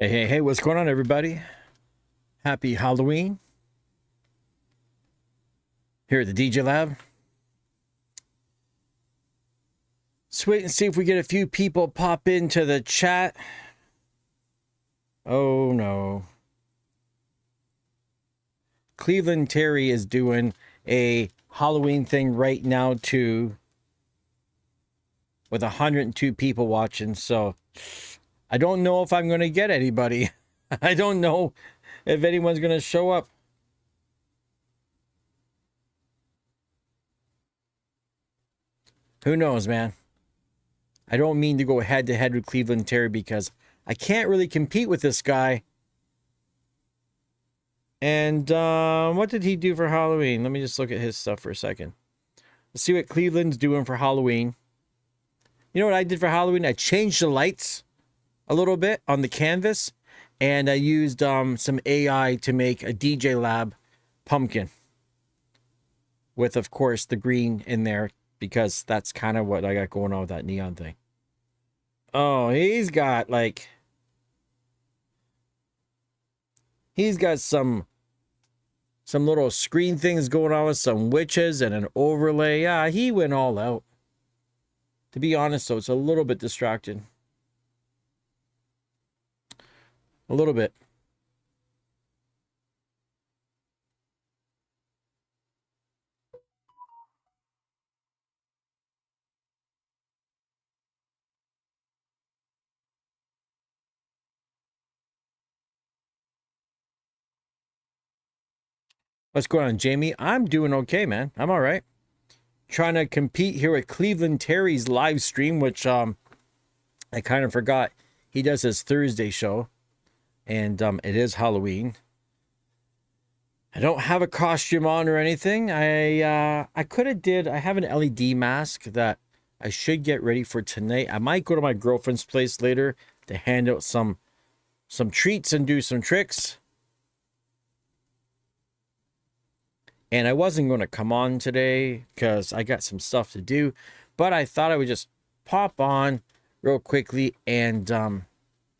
Hey, hey, hey, what's going on, everybody? Happy Halloween here at the TheDjLab. Let's wait and see if we get a few people pop into the chat. Oh, no. Cleveland Terry is doing a Halloween thing right now, too, with 102 people watching. So I don't know if I'm going to get anybody. I don't know if anyone's going to show up. Who knows, man? I don't mean to go head to head with Cleveland Terry because I can't really compete with this guy. And what did he do for Halloween? Let me just look at his stuff for a second. Let's see what Cleveland's doing for Halloween. You know what I did for Halloween? I changed the lights a little bit on the canvas, and I used some AI to make a TheDjLab pumpkin with, of course, the green in there because that's kind of what I got going on with that neon thing. Oh, he's got some little screen things going on with some witches and an overlay. Yeah, he went all out. To be honest, though, it's a little bit distracted. A little bit. What's going on, Jamie? I'm doing okay, man. I'm all right. Trying to compete here with Cleveland Terry's live stream, which I kind of forgot. He does his Thursday show, and it is Halloween. I don't have a costume on or anything. I could have did. I have an LED mask that I should get ready for tonight. I might go to my girlfriend's place later to hand out some treats and do some tricks. And I wasn't going to come on today because I got some stuff to do, but I thought I would just pop on real quickly and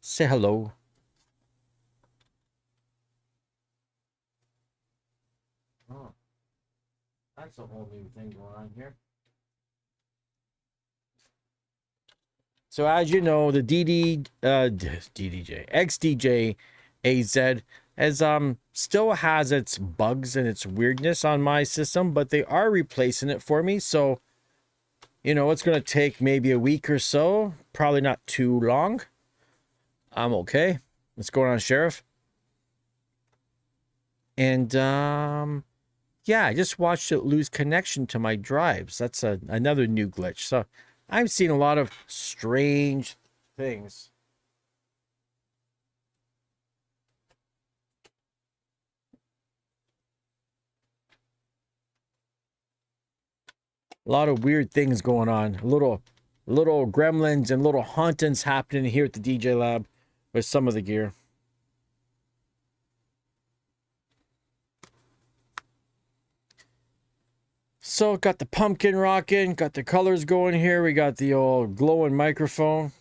say hello. Oh, that's a whole new thing going on here. So as you know, the xdj-az as still has its bugs and its weirdness on my system, but they are replacing it for me. So, you know, it's going to take maybe a week or so, probably not too long. I'm okay. What's going on, Sheriff? And yeah, I just watched it lose connection to my drives. That's another new glitch. So I'm seeing a lot of strange things. A lot of weird things going on. Little gremlins and little hauntings happening here at the TheDjLab with some of the gear. So got the pumpkin rocking, got the colors going here. We got the old glowing microphone.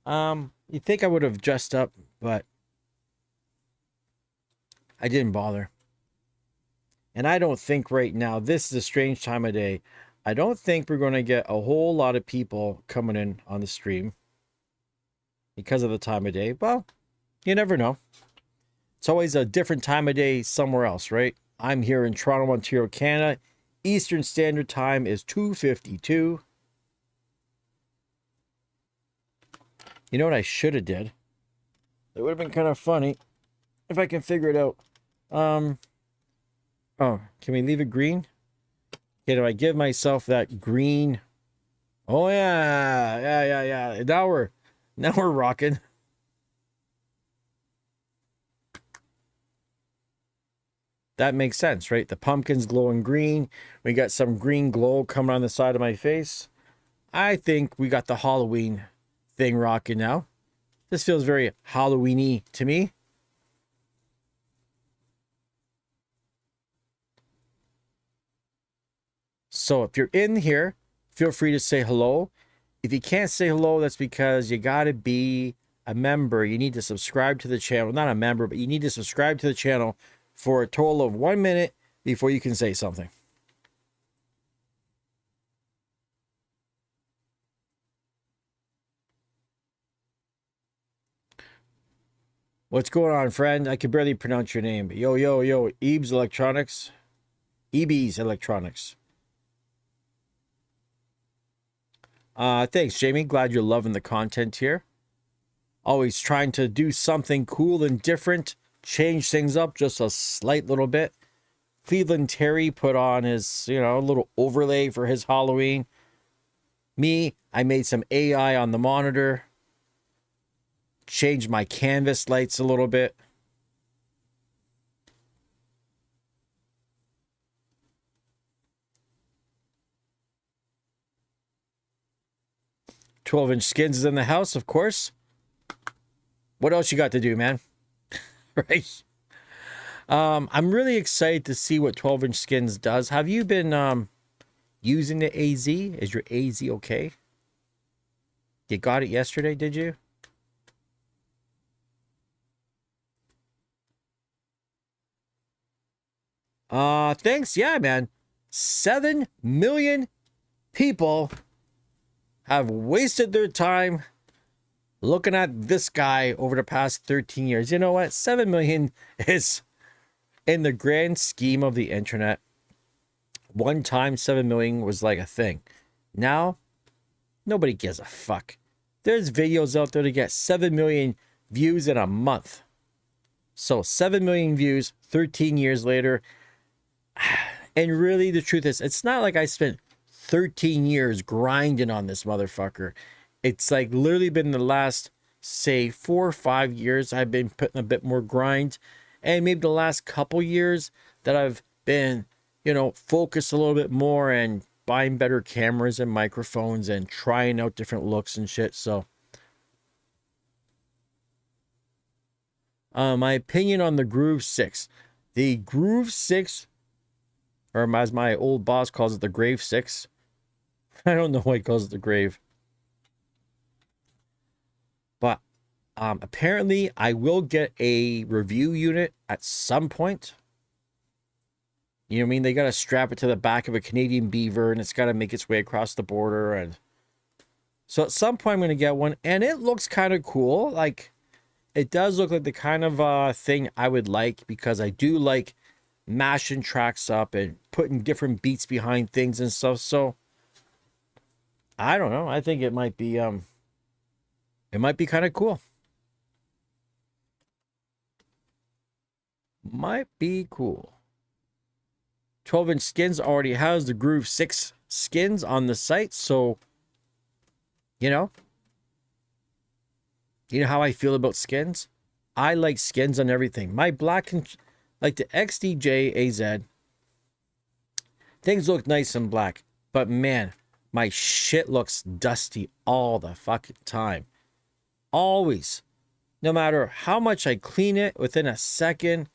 You think I would have dressed up, but I didn't bother. And I don't think right now, this is a strange time of day. I don't think we're going to get a whole lot of people coming in on the stream because of the time of day. Well, you never know. It's always a different time of day somewhere else, right? I'm here in Toronto, Ontario, Canada. Eastern Standard Time is 2:52. You know what I should have did? It would have been kind of funny if I can figure it out. Oh, can we leave it green? Okay, do I give myself that green? Oh yeah. Now we're rocking. That makes sense, right? The pumpkin's glowing green. We got some green glow coming on the side of my face. I think we got the Halloween thing rocking now. This feels very Halloween-y to me. So if you're in here, feel free to say hello. If you can't say hello, that's because you gotta be a member, you need to subscribe to the channel. Not a member, but you need to subscribe to the channel for a total of 1 minute before you can say something. What's going on, friend? I can barely pronounce your name. Yo, Ebs Electronics. EB's Electronics. Thanks, Jamie. Glad you're loving the content here. Always trying to do something cool and different. Change things up just a slight little bit. Cleveland Terry put on his, a little overlay for his Halloween. Me, I made some AI on the monitor. Changed my canvas lights a little bit. "12-inch skins is in the house, of course. What else you got to do, man?" Right? I'm really excited to see what 12-inch skins does. Have you been using the AZ? Is your AZ okay? You got it yesterday, did you? Thanks. Yeah, man. 7 million people have wasted their time looking at this guy over the past 13 years. You know what? 7 million is, in the grand scheme of the internet, one time 7 million was like a thing. Now, nobody gives a fuck. There's videos out there to get 7 million views in a month. So 7 million views 13 years later. And really, the truth is, it's not like I spent 13 years grinding on this motherfucker. It's like literally been the last, say, 4 or 5 years I've been putting a bit more grind. And maybe the last couple years that I've been, focused a little bit more and buying better cameras and microphones and trying out different looks and shit. So, my opinion on the Groove 6. The Groove 6, or as my old boss calls it, the Grave 6. I don't know why he calls it the Grave. But apparently I will get a review unit at some point. You know what I mean? They got to strap it to the back of a Canadian Beaver, and it's got to make its way across the border. And so at some point I'm going to get one, and it looks kind of cool. Like, it does look like the kind of thing I would like, because I do like mashing tracks up and putting different beats behind things and stuff. So I don't know. I think it might be kind of cool. Might be cool. 12-inch skins already has the Groove 6 skins on the site, so you know how I feel about skins. I like skins on everything. My black like the xdj-az, things look nice and black, but man, my shit looks dusty all the fucking time. Always. No matter how much I clean it, within a second,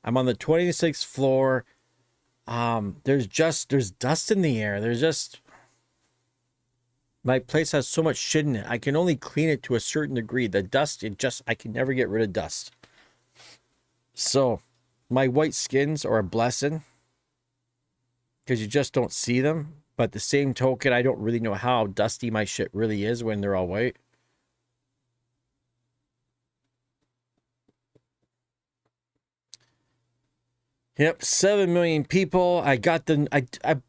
I'm on the 26th floor. There's dust in the air. My place has so much shit in it. I can only clean it to a certain degree. The dust, I can never get rid of dust. So my white skins are a blessing, because you just don't see them. But the same token, I don't really know how dusty my shit really is when they're all white. Yep, 7 million people. I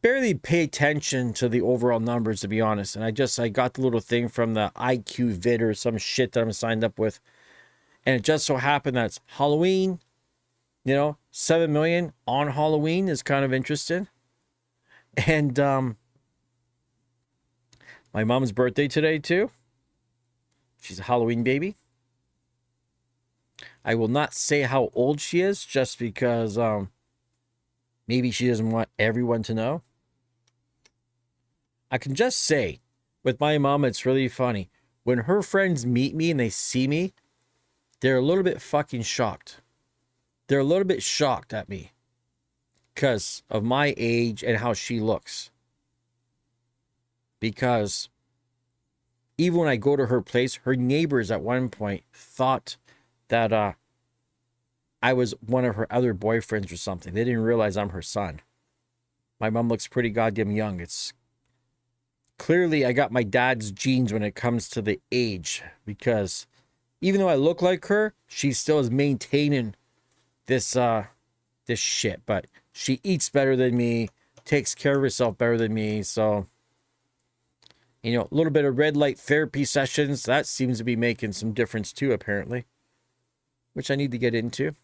barely pay attention to the overall numbers, to be honest. And I got the little thing from the IQ vid or some shit that I'm signed up with. And it just so happened that it's Halloween. 7 million on Halloween is kind of interesting. And my mom's birthday today too. She's a Halloween baby. I will not say how old she is, just because maybe she doesn't want everyone to know. I can just say, with my mom, it's really funny. When her friends meet me and they see me, they're a little bit fucking shocked. They're a little bit shocked at me because of my age and how she looks. Because even when I go to her place, her neighbors at one point thought that I was one of her other boyfriends or something. They didn't realize I'm her son. My mom looks pretty goddamn young. It's clearly I got my dad's genes when it comes to the age, because even though I look like her, she still is maintaining this this shit. But she eats better than me, takes care of herself better than me. So, you know, a little bit of red light therapy sessions, that seems to be making some difference too, apparently, which I need to get into.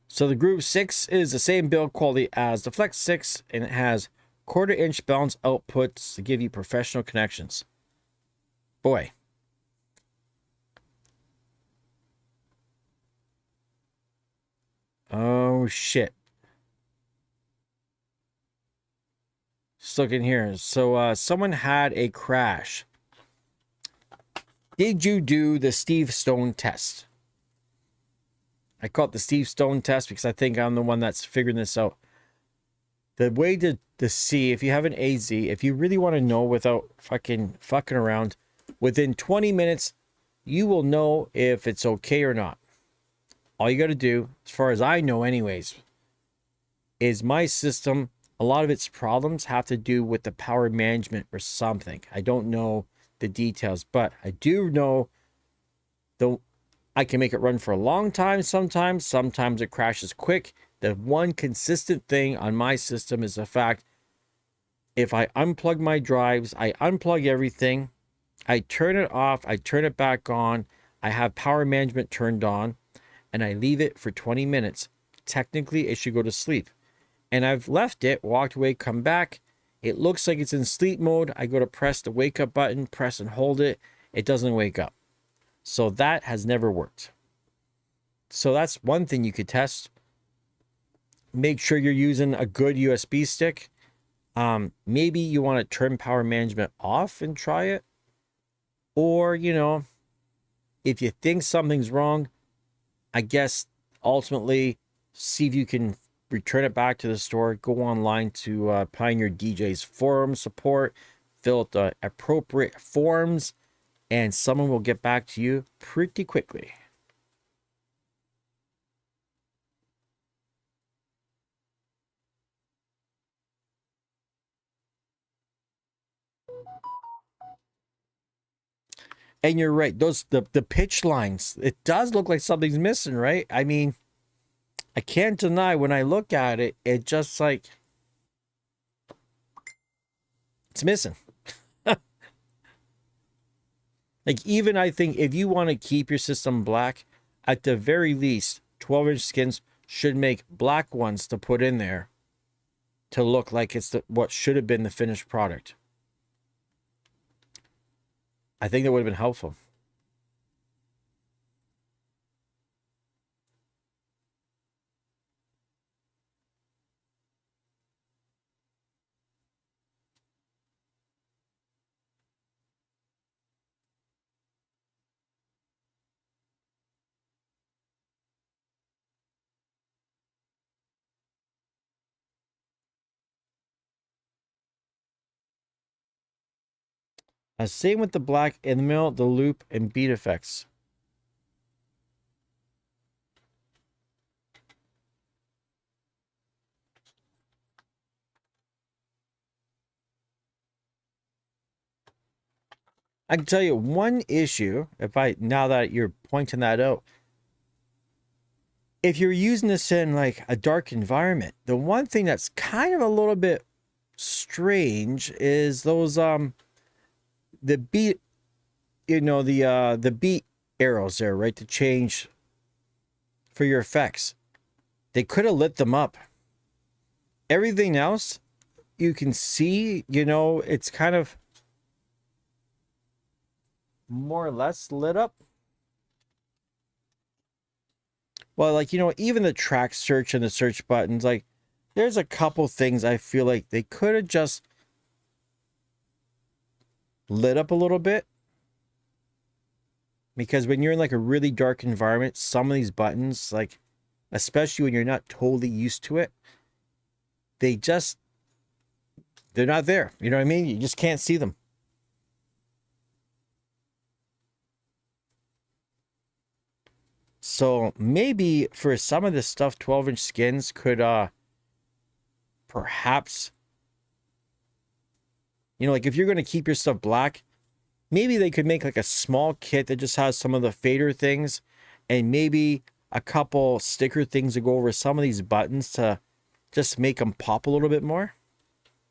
So the Group 6 is the same build quality as the Flex 6, and it has 1/4-inch balance outputs to give you professional connections. Boy. Oh, shit. Just looking here. So someone had a crash. Did you do the Steve Stone test? I call it the Steve Stone test because I think I'm the one that's figuring this out. The way to see if you have an AZ, if you really want to know without fucking around, within 20 minutes, you will know if it's okay or not. All you got to do, as far as I know anyways, is my system, a lot of its problems have to do with the power management or something. I don't know the details, but I do know I can make it run for a long time sometimes. Sometimes it crashes quick. The one consistent thing on my system is the fact if I unplug my drives, I unplug everything, I turn it off, I turn it back on, I have power management turned on, and I leave it for 20 minutes. Technically, it should go to sleep. And I've left it, walked away, come back. It looks like it's in sleep mode. I go to press the wake up button, press and hold it. It doesn't wake up. So that has never worked. So that's one thing you could test. Make sure you're using a good USB stick. Maybe you want to turn power management off and try it. Or, you know, if you think something's wrong, I guess ultimately see if you can return it back to the store. Go online to Pioneer DJ's forum support. Fill out the appropriate forms. And someone will get back to you pretty quickly. And you're right. The pitch lines, it does look like something's missing, right? I mean, I can't deny when I look at it, it just like it's missing. Like, even I think if you want to keep your system black, at the very least, 12-inch skins should make black ones to put in there to look like it's what should have been the finished product. I think that would have been helpful. Same with the black in the middle, the loop, and beat effects. I can tell you one issue, now that you're pointing that out, if you're using this in like a dark environment, the one thing that's kind of a little bit strange is those the beat, you know, the beat arrows there, right, to change for your effects. They could have lit them up. Everything else you can see, you know, it's kind of more or less lit up. Well, like, you know, even the track search and the search buttons, like, there's a couple things I feel like they could have just lit up a little bit. Because when you're in like a really dark environment, some of these buttons, like, especially when you're not totally used to it, they just, they're not there. You know what I mean? You just can't see them. So maybe for some of this stuff, 12-inch skins could perhaps, you know, like if you're going to keep your stuff black, maybe they could make like a small kit that just has some of the fader things and maybe a couple sticker things to go over some of these buttons to just make them pop a little bit more.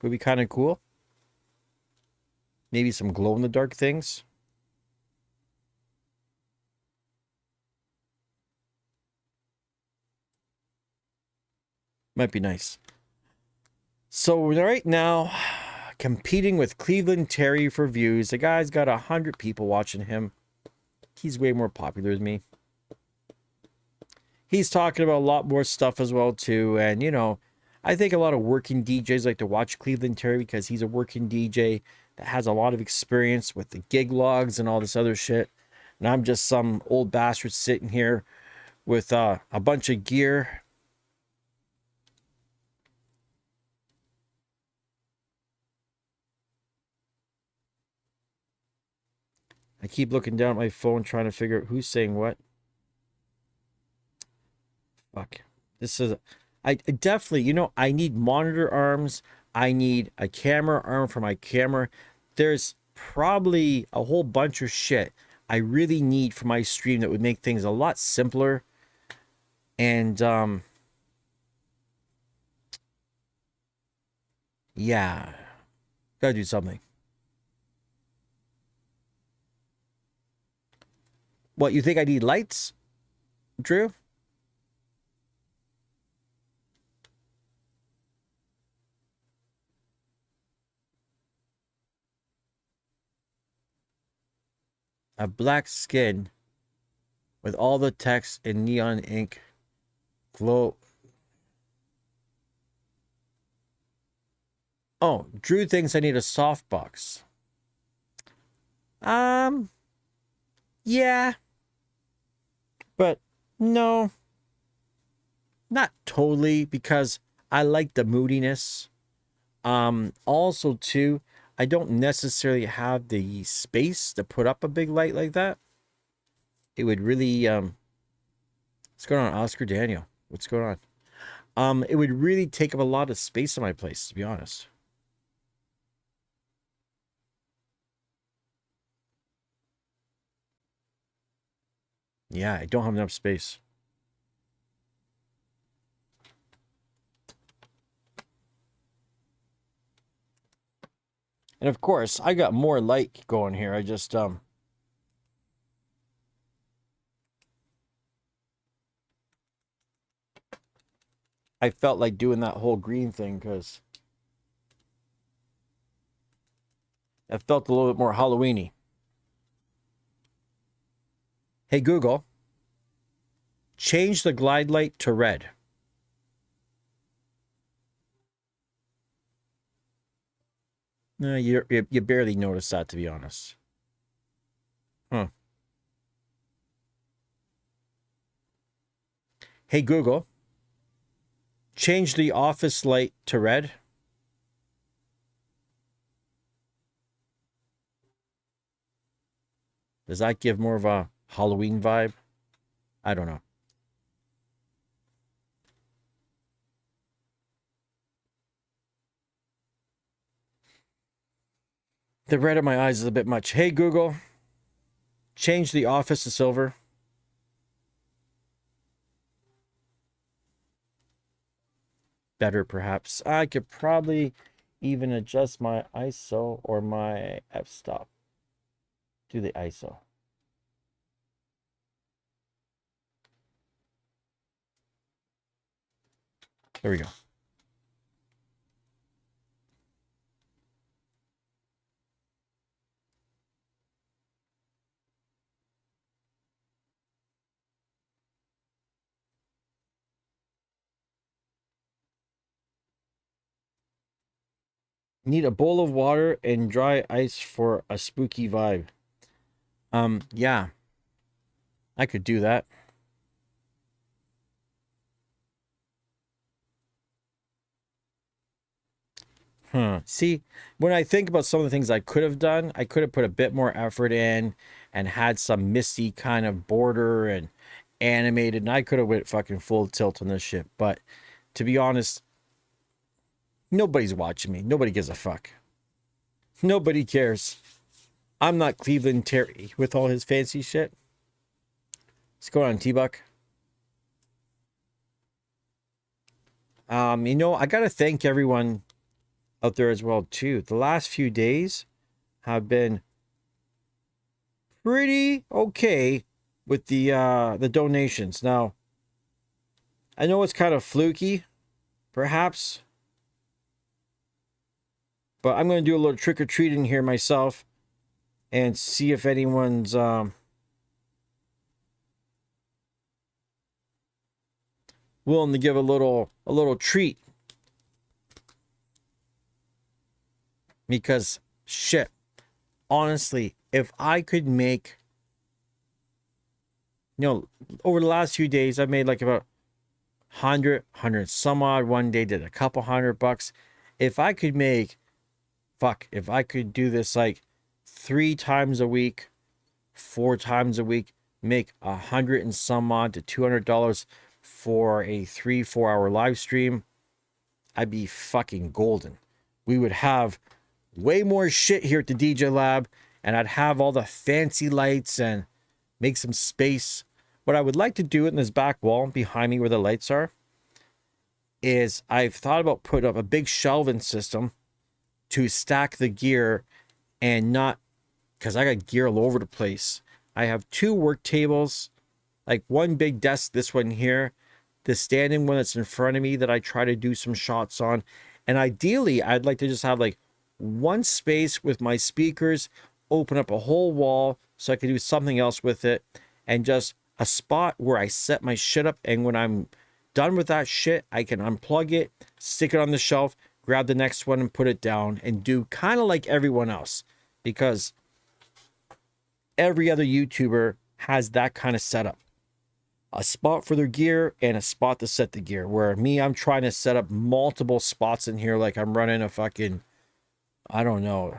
Would be kind of cool. Maybe some glow in the dark things. Might be nice. So right now, competing with Cleveland Terry for views. The guy's got 100 people watching him. He's way more popular than me. He's talking about a lot more stuff as well too. And you know, I think a lot of working DJs like to watch Cleveland Terry because he's a working DJ that has a lot of experience with the gig logs and all this other shit. And I'm just some old bastard sitting here with a bunch of gear. I keep looking down at my phone trying to figure out who's saying what. Fuck. This is... I definitely, you know, I need monitor arms. I need a camera arm for my camera. There's probably a whole bunch of shit I really need for my stream that would make things a lot simpler. And, yeah. Gotta do something. What, you think I need lights, Drew? A black skin with all the text in neon ink glow. Oh, Drew thinks I need a softbox. Yeah. But no. Not totally, because I like the moodiness. Also too, I don't necessarily have the space to put up a big light like that. It would really what's going on, Oscar Daniel? What's going on? It would really take up a lot of space in my place, to be honest. Yeah, I don't have enough space. And of course, I got more light going here. I just I felt like doing that whole green thing because it felt a little bit more Halloweeny. Hey Google, change the glide light to red. No, you barely noticed that, to be honest. Huh. Hey Google, change the office light to red. Does that give more of a Halloween vibe? I don't know. The red in my eyes is a bit much. Hey Google, change the office to silver. Better, perhaps. I could probably even adjust my ISO or my f-stop. Do the ISO. There we go. Need a bowl of water and dry ice for a spooky vibe. Yeah. I could do that. See, when I think about some of the things I could have done, I could have put a bit more effort in and had some misty kind of border and animated, and I could have went fucking full tilt on this shit. But to be honest, nobody's watching me. Nobody gives a fuck. Nobody cares. I'm not Cleveland Terry with all his fancy shit. What's going on, T-Buck? You know, I gotta thank everyone out there as well too. The last few days have been pretty okay with the donations. Now, I know it's kind of fluky, perhaps, but I'm going to do a little trick or treating here myself and see if anyone's willing to give a little treat. Because shit, honestly, if I could make, you know, over the last few days, I've made like about 100 some odd. One day did a couple $100. If I could make, if I could do this like 3 times a week, 4 times a week, make 100 and some odd to $200 for a 3-4 hour live stream, I'd be fucking golden. We would have way more shit here at the TheDjLab, and I'd have all the fancy lights and make some space. What I would like to do in this back wall behind me where the lights are is I've thought about putting up a big shelving system to stack the gear, and not because I got gear all over the place. I have 2 work tables, like one big desk, this one here, the standing one that's in front of me that I try to do some shots on. And ideally, I'd like to just have like one space with my speakers, open up a whole wall so I can do something else with it, and just a spot where I set my shit up. And when I'm done with that shit, I can unplug it, stick it on the shelf, grab the next one and put it down, and do kind of like everyone else, because every other YouTuber has that kind of setup. A spot for their gear and a spot to set the gear. Where me, I'm trying to set up multiple spots in here, like I'm running a fucking, I don't know,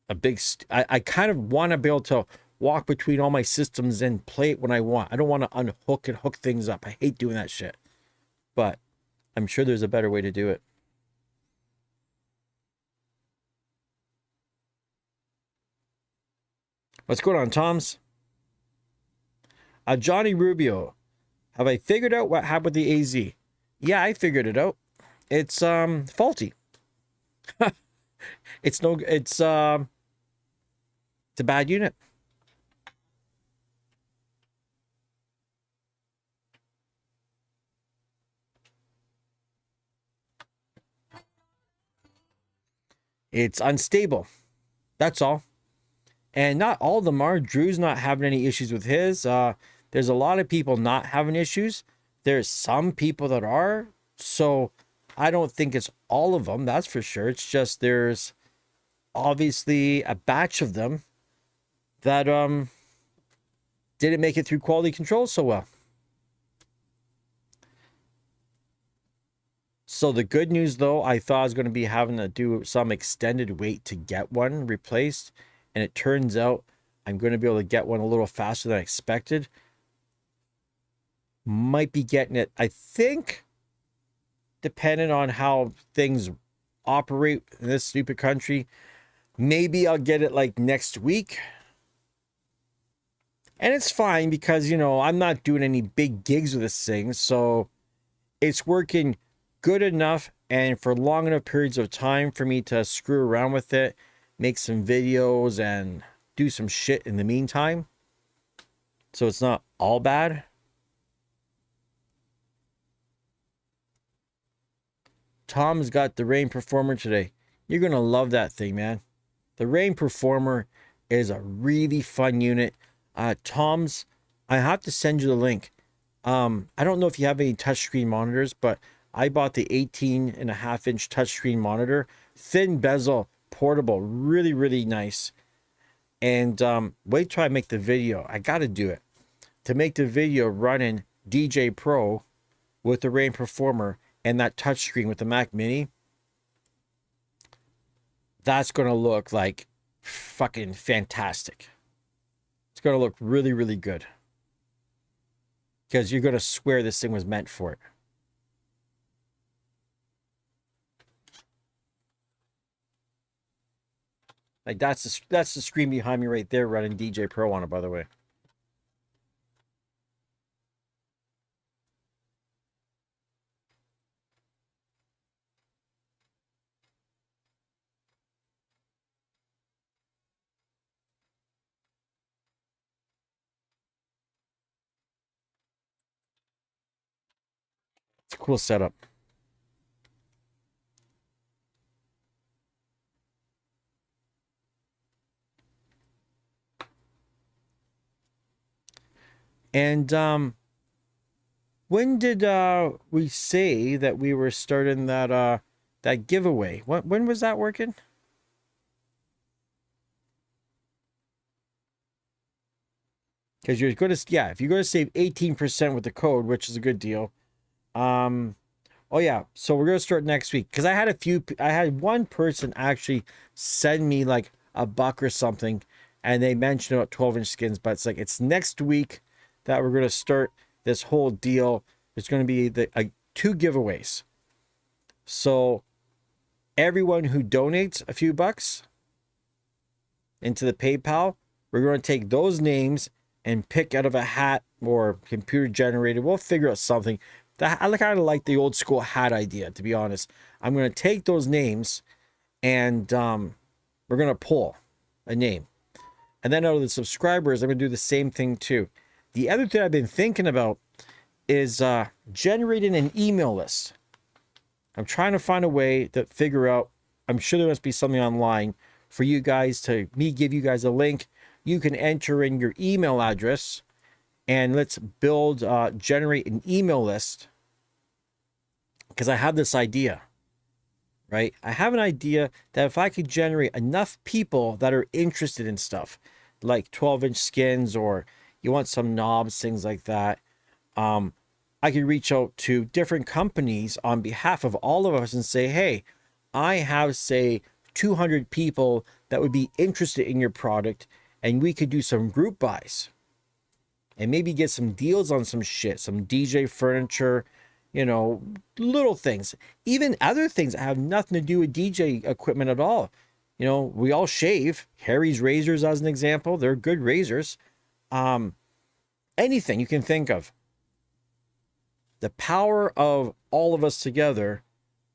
a big, I kind of want to be able to walk between all my systems and play it when I want. I don't want to unhook and hook things up. I hate doing that shit. But I'm sure there's a better way to do it. What's going on, Toms? Johnny Rubio, have I figured out what happened with the AZ? Yeah, I figured it out. It's faulty. It's a bad unit. It's unstable. That's all. And not all of them are. Drew's not having any issues with his. There's a lot of people not having issues. There's some people that are. So I don't think it's all of them. That's for sure. It's just there's obviously a batch of them that didn't make it through quality control so well. So the good news, though, I thought I was going to be having to do some extended wait to get one replaced. And it turns out I'm going to be able to get one a little faster than I expected. Might be getting it, I think, depending on how things operate in this stupid country, maybe I'll get it like next week. And it's fine because, you know, I'm not doing any big gigs with this thing. So it's working good enough and for long enough periods of time for me to screw around with it, make some videos and do some shit in the meantime. So it's not all bad. Tom's got the Rain Performer today. You're going to love that thing, man. The Rain Performer is a really fun unit. Tom's, I have to send you the link. I don't know if you have any touchscreen monitors, but I bought the 18.5-inch touchscreen monitor. Thin bezel, portable, really, really nice. And wait till I make the video. I got to do it. to make the video running DJ Pro with the Rain Performer and that touchscreen with the Mac Mini, that's going to look like fucking fantastic. It's going to look really, really good. Because you're going to swear this thing was meant for it. Like that's the screen behind me right there running DJ Pro on it, by the way. It's a cool setup. And when did we say that we were starting that that giveaway? When was that working? Because you're going to, yeah, if you're going to save 18% with the code, which is a good deal. Oh yeah, so we're going to start next week. Because I had one person actually send me like $1 or something, and they mentioned about 12-inch skins, but it's like, it's next week that we're going to start this whole deal. It's going to be the 2 giveaways. So everyone who donates a few bucks into the PayPal, we're going to take those names and pick out of a hat or computer generated. We'll figure out something. I kind of like the old school hat idea, to be honest. I'm going to take those names and we're going to pull a name. And then out of the subscribers, I'm going to do the same thing too. The other thing I've been thinking about is generating an email list. I'm trying to find a way to figure out, I'm sure there must be something online for you guys to, give you guys a link. You can enter in your email address and let's build, generate an email list. Because I have this idea, right? I have an idea that if I could generate enough people that are interested in stuff like 12-inch skins, or you want some knobs, things like that, I could reach out to different companies on behalf of all of us and say, hey, I have, say, 200 people that would be interested in your product, and we could do some group buys and maybe get some deals on some shit, some DJ furniture, you know, little things, even other things that have nothing to do with DJ equipment at all. You know, we all shave. Harry's razors, as an example, they're good razors. Anything you can think of. The power of all of us together,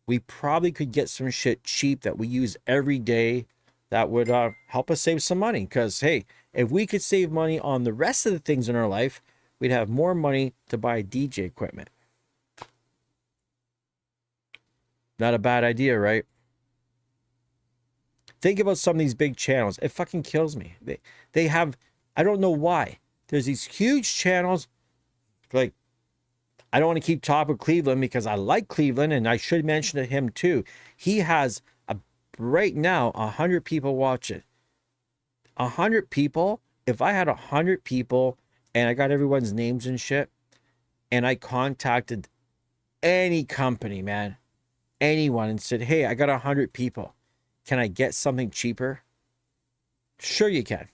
we probably could get some shit cheap that we use every day that would help us save some money. Because, hey, if we could save money on the rest of the things in our life, we'd have more money to buy DJ equipment. Not a bad idea, right? Think about some of these big channels. It fucking kills me. They have, I don't know why. There's these huge channels. Like, I don't want to keep talking about Cleveland because I like Cleveland, and I should mention to him too. He has right now 100 people watch it. 100 people. If I had 100 people and I got everyone's names and shit, and I contacted any company, man, anyone, and said, hey, I got 100 people, can I get something cheaper? Sure you can.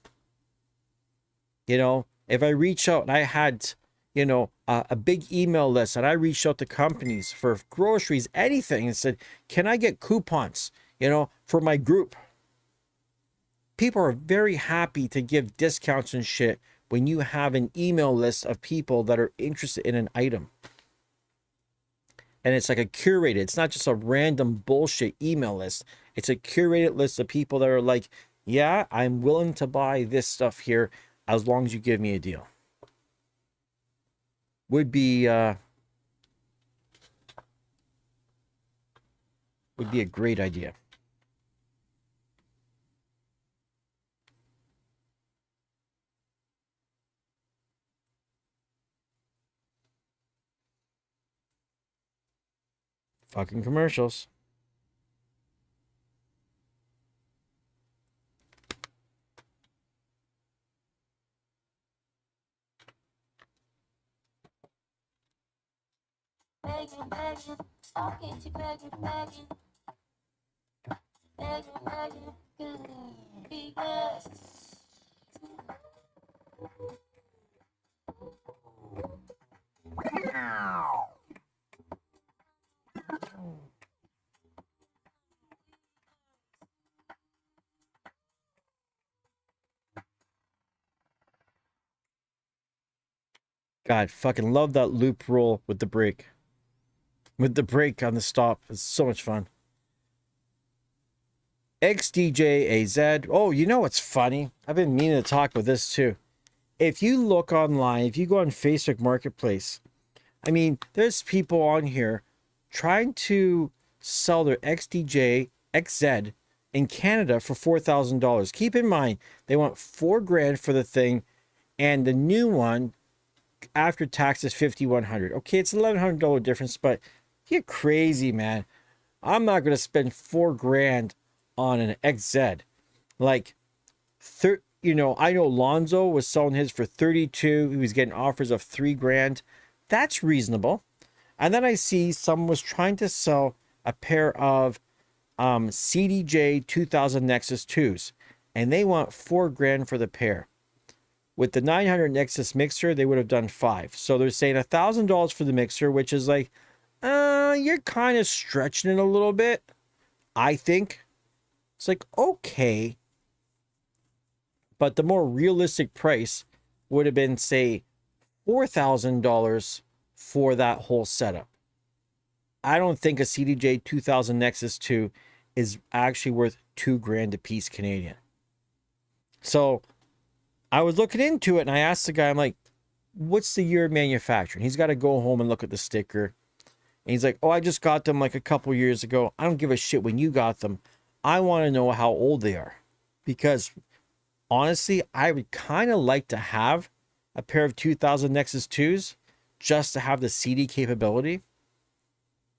You know, if I reach out and I had, you know, a big email list, and I reached out to companies for groceries, anything, and said, can I get coupons, you know, for my group? People are very happy to give discounts and shit when you have an email list of people that are interested in an item. And it's like a curated, it's not just a random bullshit email list. It's a curated list of people that are like, yeah, I'm willing to buy this stuff here as long as you give me a deal. Would be a great idea. Fucking commercials. God, fucking love that loop roll with the brake. With the brake on the stop. It's so much fun. xdj-az. Oh, you know what's funny? I've been meaning to talk about this too. If you look online, if you go on Facebook Marketplace, I mean, there's people on here trying to sell their xdj-az in Canada for $4,000. Keep in mind, they want $4,000 for the thing, and the new one after tax is $5,100. Okay, it's $1,100 difference, but you're crazy, man. I'm not gonna spend $4,000 on an XZ. Like, you know, I know Lonzo was selling his for 32. He was getting offers of $3,000. That's reasonable. And then I see someone was trying to sell a pair of CDJ 2000 Nexus 2s, and they want $4,000 for the pair. With the 900 Nexus mixer, they would have done $5,000. So they're saying $1,000 for the mixer, which is like, you're kind of stretching it a little bit, I think. It's like, okay. But the more realistic price would have been, say, $4,000 for that whole setup. I don't think a CDJ 2000 Nexus 2 is actually worth $2,000 a piece Canadian. So I was looking into it, and I asked the guy, I'm like, what's the year of manufacturing? He's got to go home and look at the sticker. And he's like, oh, I just got them like a couple years ago. I don't give a shit when you got them. I want to know how old they are. Because honestly, I would kind of like to have a pair of 2000 Nexus 2s just to have the CD capability.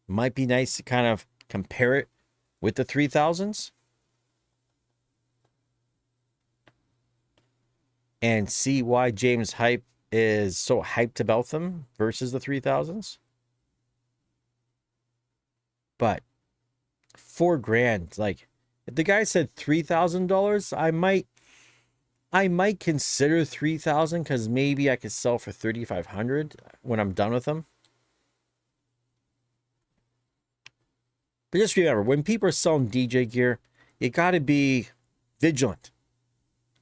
Might be nice to kind of compare it with the 3000s. And see why James Hype is so hyped about them versus the 3000s. But $4,000, like, if the guy said $3,000, I might consider $3,000 because maybe I could sell for $3,500 when I'm done with them. But just remember, when people are selling DJ gear, you got to be vigilant.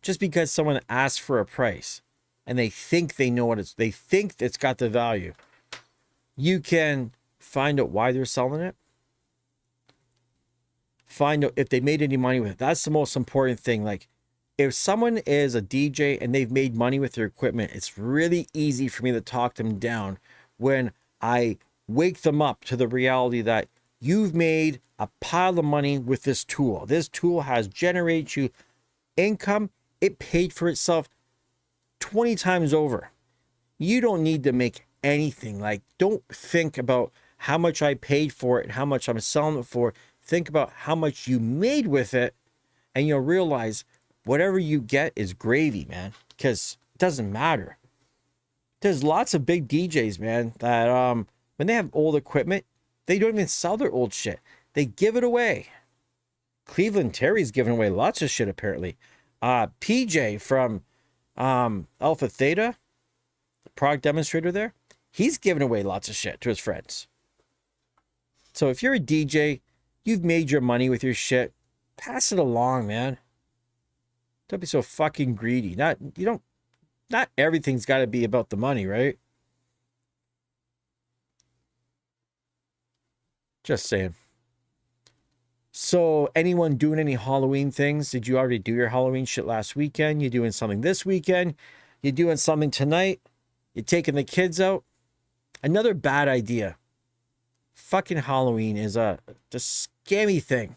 Just because someone asks for a price and they think they know what they think it's got the value, you can find out why they're selling it. Find out if they made any money with it. That's the most important thing. Like, if someone is a DJ and they've made money with their equipment, it's really easy for me to talk them down when I wake them up to the reality that you've made a pile of money with this tool. This tool has generated you income. It paid for itself 20 times over. You don't need to make anything. Like, don't think about how much I paid for it and how much I'm selling it for. Think about how much you made with it, and you'll realize whatever you get is gravy, man, because it doesn't matter. There's lots of big DJs, man, that when they have old equipment, they don't even sell their old shit. They give it away. Cleveland Terry's giving away lots of shit, apparently. PJ from Alpha Theta, the product demonstrator there, he's giving away lots of shit to his friends. So if you're a DJ, you've made your money with your shit, pass it along, man. Don't be so fucking greedy. Not everything's got to be about the money, right? Just saying. So, anyone doing any Halloween things? Did you already do your Halloween shit last weekend? You doing something this weekend? You doing something tonight? You taking the kids out? Another bad idea. Fucking Halloween is a scammy thing.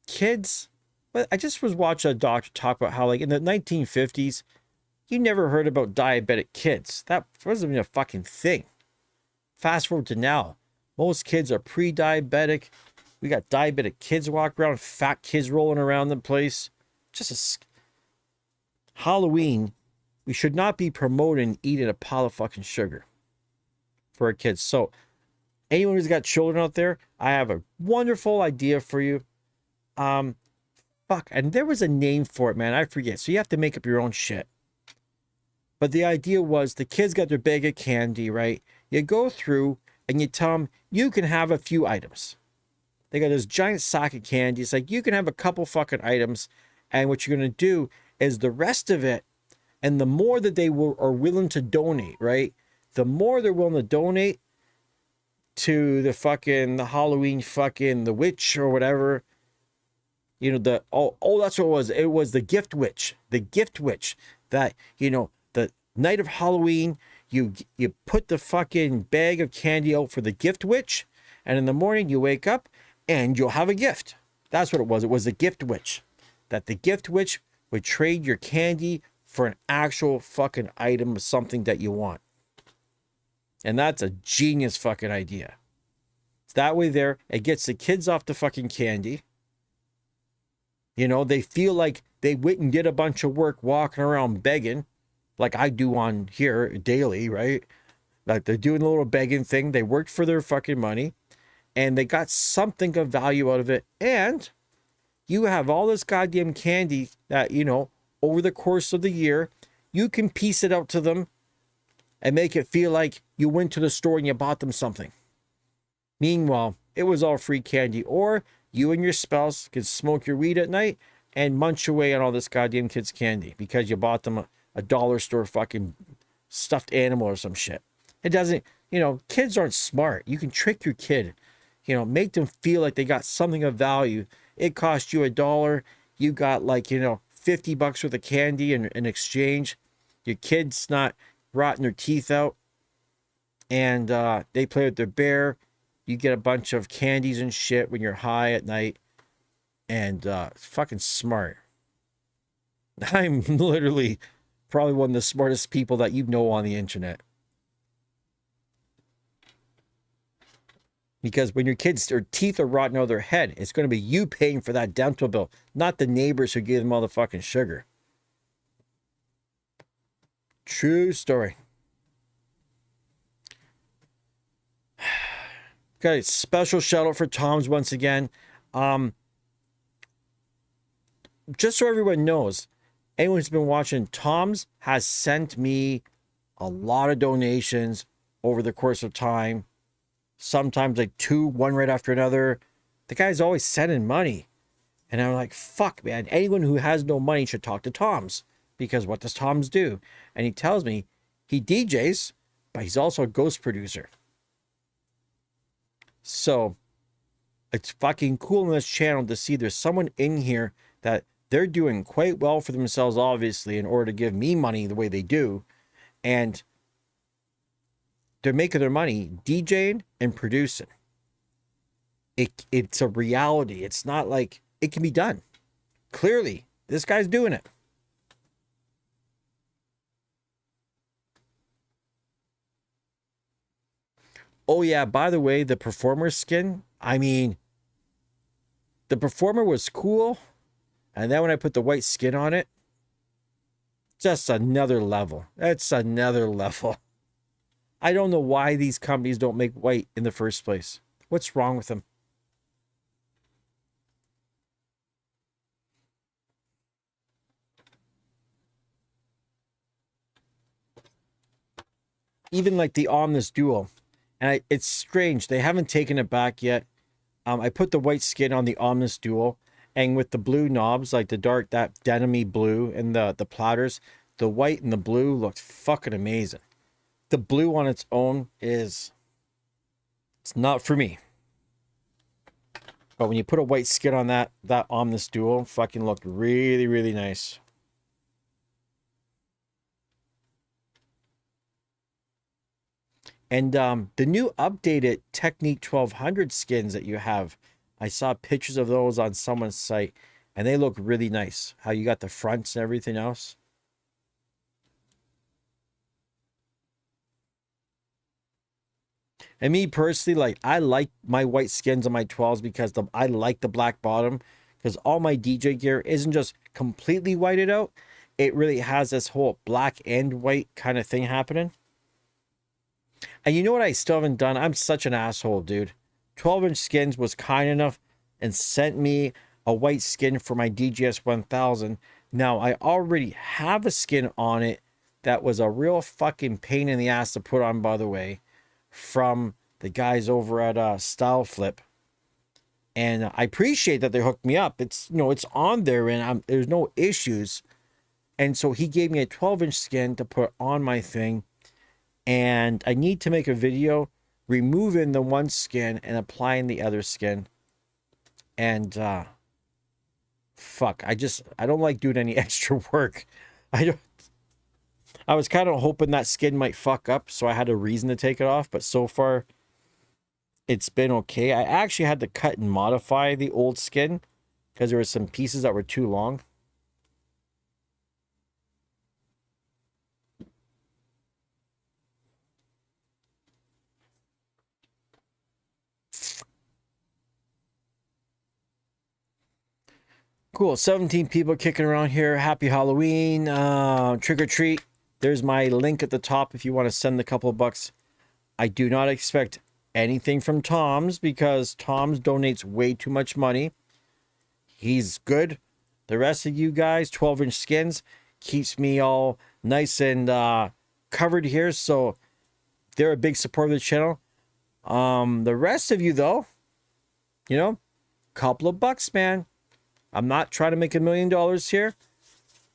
Kids, but I just was watching a doctor talk about how, like, in the 1950s, you never heard about diabetic kids. That wasn't even a fucking thing. Fast forward to now, most kids are pre-diabetic. We got diabetic kids walking around, fat kids rolling around the place. Just Halloween, we should not be promoting eating a pile of fucking sugar. for our kids. So anyone who's got children out there, I have a wonderful idea for you. Fuck, and there was a name for it, man. I forget. So you have to make up your own shit. But the idea was the kids got their bag of candy, right? You go through and you tell them you can have a few items. They got this giant sack of candy. It's like you can have a couple fucking items. And what you're going to do is the rest of it, and the more that they are willing to donate, right? The more they're willing to donate to the Halloween the witch or whatever. You know, that's what it was. It was the gift witch. The gift witch that, you know, the night of Halloween, you put the fucking bag of candy out for the gift witch. And in the morning you wake up and you'll have a gift. That's what it was. It was the gift witch. That the gift witch would trade your candy for an actual fucking item of something that you want. And that's a genius fucking idea. It's that way there. It gets the kids off the fucking candy. You know, they feel like they went and did a bunch of work walking around begging, like I do on here daily, right? Like they're doing a little begging thing. They worked for their fucking money and they got something of value out of it. And you have all this goddamn candy that, you know, over the course of the year, you can piece it out to them and make it feel like you went to the store and you bought them something. Meanwhile, it was all free candy. Or you and your spouse can smoke your weed at night and munch away on all this goddamn kid's candy because you bought them a dollar store fucking stuffed animal or some shit. It doesn't, you know, kids aren't smart. You can trick your kid, you know, make them feel like they got something of value. It cost you $1. You got like, you know, $50 worth of candy in exchange. Your kid's not rotting their teeth out. And they play with their bear. You get a bunch of candies and shit when you're high at night. And it's fucking smart. I'm literally probably one of the smartest people that you know on the internet. Because when your kids, their teeth are rotting out of their head, it's going to be you paying for that dental bill, not the neighbors who gave them all the fucking sugar. True story. Got a special shout out for Tom's once again. Just so everyone knows, anyone who's been watching, Tom's has sent me a lot of donations over the course of time. Sometimes like two, one right after another. The guy's always sending money. And I'm like, fuck, man. Anyone who has no money should talk to Tom's. Because what does Tom's do? And he tells me he DJs, but he's also a ghost producer. So it's fucking cool on this channel to see there's someone in here that they're doing quite well for themselves, obviously, in order to give me money the way they do. And they're making their money DJing and producing. It's a reality. It's not like it can be done. Clearly, this guy's doing it. Oh yeah, by the way, the performer skin, I mean, the performer was cool. And then when I put the white skin on it, just another level. That's another level. I don't know why these companies don't make white in the first place. What's wrong with them? Even like the Omnis Duo. And it's strange. They haven't taken it back yet. I put the white skin on the Omnis Duo. And with the blue knobs, like the dark, that denim-y blue and the platters, the white and the blue looked fucking amazing. The blue on its own it's not for me. But when you put a white skin on that Omnis Duo, fucking looked really, really nice. And the new updated Technique 1200 skins that you have, I saw pictures of those on someone's site, and they look really nice. How you got the fronts and everything else. And me personally, like, I like my white skins on my 12s because I like the black bottom. Because all my DJ gear isn't just completely whited out. It really has this whole black and white kind of thing happening. And you know what I still haven't done? I'm such an asshole, dude. 12-inch Skins was kind enough and sent me a white skin for my DJS 1000. Now, I already have a skin on it that was a real fucking pain in the ass to put on, by the way, from the guys over at Style Flip. And I appreciate that they hooked me up. It's, you know, it's on there and there's no issues. And so he gave me a 12-inch skin to put on my thing. And I need to make a video removing the one skin and applying the other skin. And fuck, I don't like doing any extra work. I was kind of hoping that skin might fuck up, so I had a reason to take it off, but so far it's been okay. I actually had to cut and modify the old skin because there were some pieces that were too long. Cool. 17 people kicking around here. Happy Halloween. Trick or treat. There's my link at the top if you want to send a couple of bucks. I do not expect anything from Tom's because Tom's donates way too much money. He's good. The rest of you guys, 12-inch skins, keeps me all nice and covered here. So they're a big supporter of the channel. The rest of you, though, you know, couple of bucks, man. I'm not trying to make $1 million here.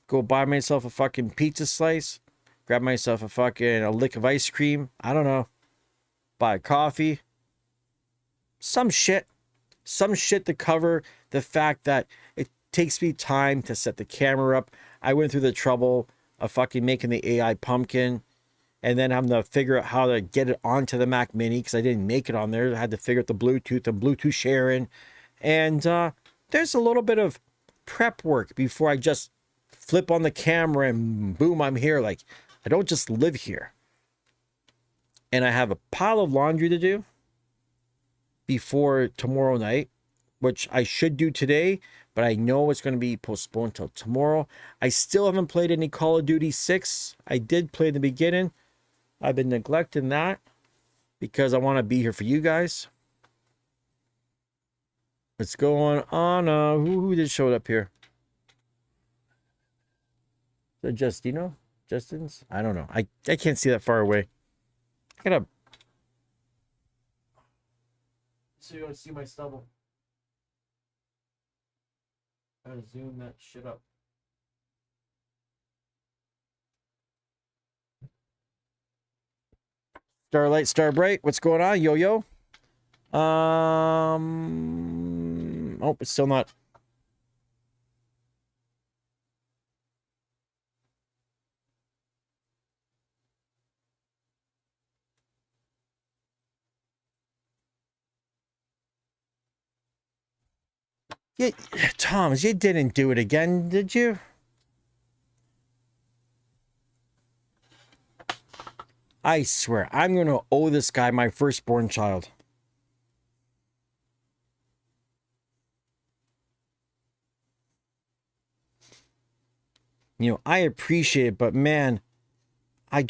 Go buy myself a fucking pizza slice. Grab myself a lick of ice cream. I don't know. Buy a coffee. Some shit. Some shit to cover the fact that it takes me time to set the camera up. I went through the trouble of fucking making the AI pumpkin. And then having to figure out how to get it onto the Mac Mini because I didn't make it on there. I had to figure out the Bluetooth and Bluetooth sharing. And there's a little bit of prep work before I just flip on the camera and boom, I'm here. Like, I don't just live here. And I have a pile of laundry to do before tomorrow night, which I should do today, but I know it's going to be postponed till tomorrow. I still haven't played any Call of Duty 6. I did play in the beginning. I've been neglecting that because I want to be here for you guys. What's going on? Who just showed up here? The Justino? Justin's? I don't know. I can't see that far away. I gotta... So you don't see my stubble. I gotta zoom that shit up. Starlight, Starbright, what's going on? Yo-yo? Oh, it's still not. Yeah, Thomas, you didn't do it again, did you? I swear, I'm going to owe this guy my firstborn child. You know, I appreciate it, but man, I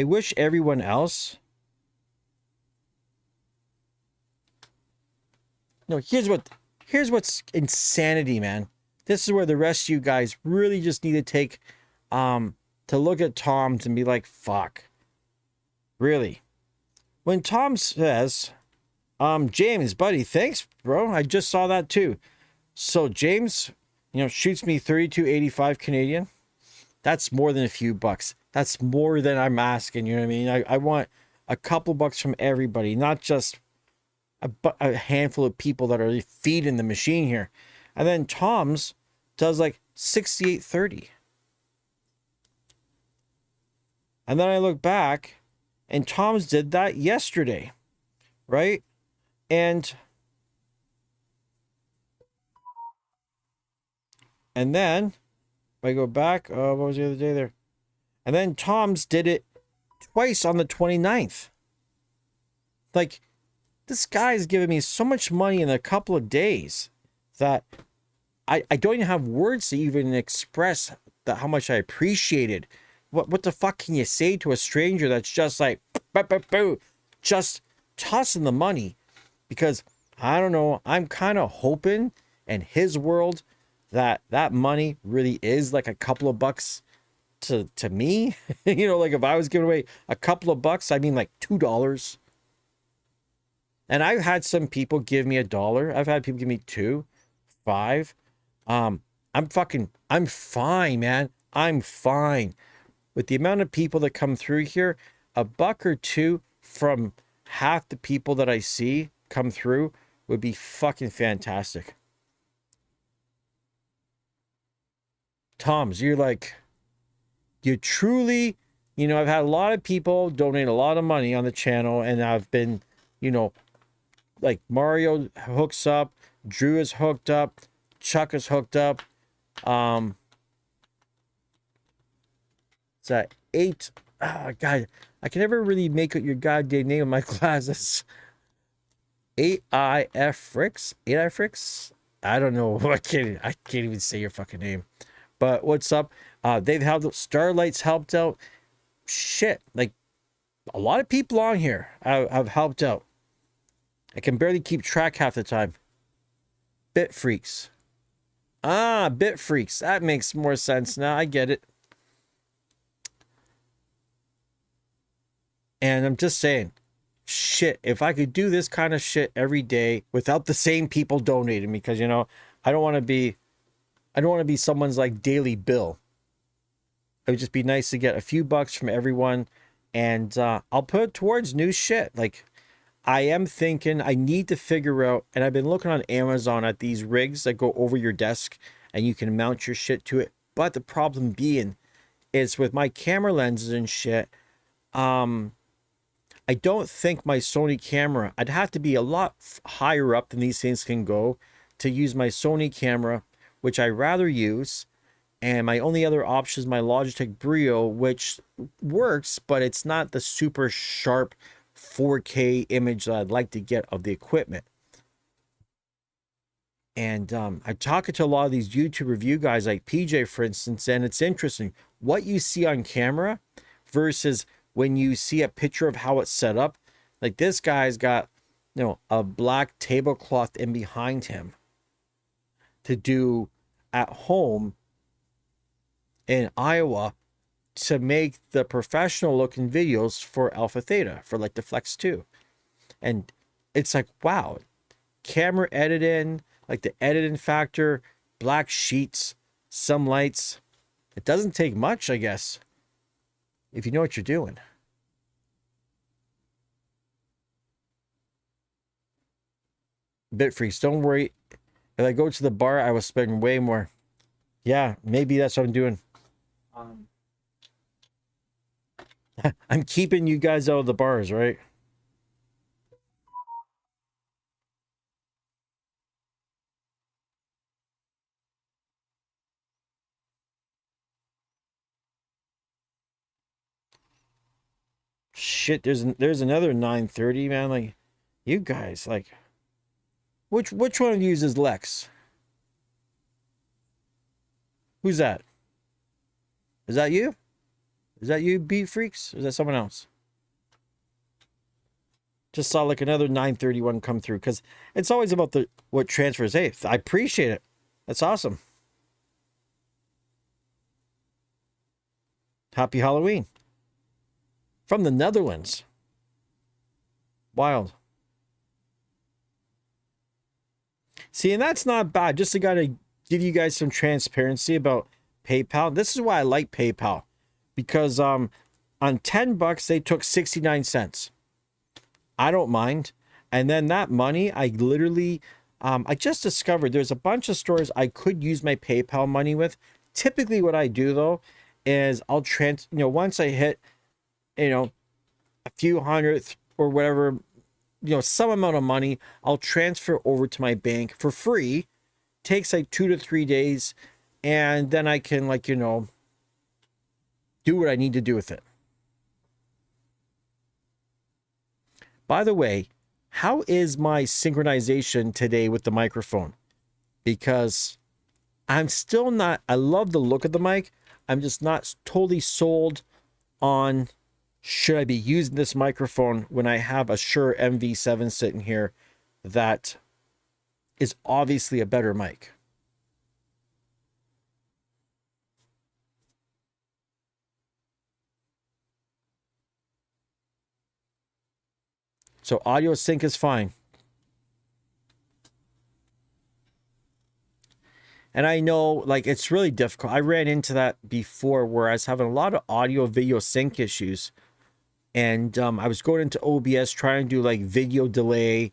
wish everyone else... No, here's what's insanity, man. This is where the rest of you guys really just need to take, to look at Tom's and be like, fuck. Really? When Tom says, James, buddy, thanks, bro. I just saw that too. So James, you know, shoots me 32.85 Canadian. That's more than a few bucks. That's more than I'm asking, you know what I mean? I want a couple bucks from everybody, not just a handful of people that are feeding the machine here. And then Tom's does like 68.30. And then I look back and Tom's did that yesterday, right? And then if I go back, what was the other day there? And then Tom's did it twice on the 29th. Like, this guy's giving me so much money in a couple of days that I don't even have words to even express how much I appreciated what the fuck can you say to a stranger that's just like, just tossing the money? Because I don't know, I'm kind of hoping in his world that that money really is like a couple of bucks to me. You know, like if I was giving away a couple of bucks, I mean like $2. And I've had some people give me $1. I've had people give me 2, 5. I'm fine, man. I'm fine. With the amount of people that come through here, a buck or two from half the people that I see come through would be fucking fantastic. Toms, you're like, you truly, you know, I've had a lot of people donate a lot of money on the channel, and I've been, you know, like Mario hooks up, Drew is hooked up, Chuck is hooked up. It's at 8. Oh, God, I can never really make out your goddamn name of my glasses. 8i Fricks? 8i Fricks? I don't know. I can't even say your fucking name. But what's up? They've helped. Starlight's helped out. Shit, like a lot of people on here have helped out. I can barely keep track half the time. Bit Freaks. Ah, Bit Freaks. That makes more sense now. I get it. And I'm just saying, shit, if I could do this kind of shit every day without the same people donating, because, you know, I don't want to be someone's like daily bill. It would just be nice to get a few bucks from everyone, and I'll put it towards new shit. Like, I am thinking I need to figure out, and I've been looking on Amazon at these rigs that go over your desk and you can mount your shit to it. But the problem being is with my camera lenses and shit, I don't think my Sony camera, I'd have to be a lot higher up than these things can go to use my Sony camera, which I rather use. And my only other option is my Logitech Brio, which works, but it's not the super sharp 4K image that I'd like to get of the equipment. And I'm talking to a lot of these YouTube review guys like PJ, for instance, and it's interesting what you see on camera versus when you see a picture of how it's set up. Like this guy's got, you know, a black tablecloth in behind him to do at home in Iowa to make the professional looking videos for Alpha Theta, for like the Flex 2. And it's like, wow, camera editing, like the editing factor, black sheets, some lights. It doesn't take much, I guess, if you know what you're doing. Bit Freaks, don't worry. If I go to the bar, I will spend way more. Yeah, maybe that's what I'm doing. I'm keeping you guys out of the bars, right? Shit, there's another 9:30, man. Like, you guys, like, which one of you is Lex? Who's that? Is that you? Is that you, Beat Freaks? Or is that someone else? Just saw like another 931 come through, because it's always about what transfers. Hey, I appreciate it. That's awesome. Happy Halloween. From the Netherlands. Wild. See, and that's not bad. Just to kind of give you guys some transparency about PayPal. This is why I like PayPal. Because on $10 they took 69 cents. I don't mind. And then that money, I literally, I just discovered there's a bunch of stores I could use my PayPal money with. Typically what I do though is I'll once I hit, a few hundred or whatever, some amount of money, I'll transfer over to my bank for free. Takes like 2 to 3 days. And then I can do what I need to do with it. By the way, how is my synchronization today with the microphone? Because I'm still not, I love the look of the mic. I'm just not totally sold on, should I be using this microphone when I have a Shure MV7 sitting here that is obviously a better mic. So audio sync is fine. And I know, like, it's really difficult. I ran into that before where I was having a lot of audio video sync issues. And I was going into OBS trying to do like video delay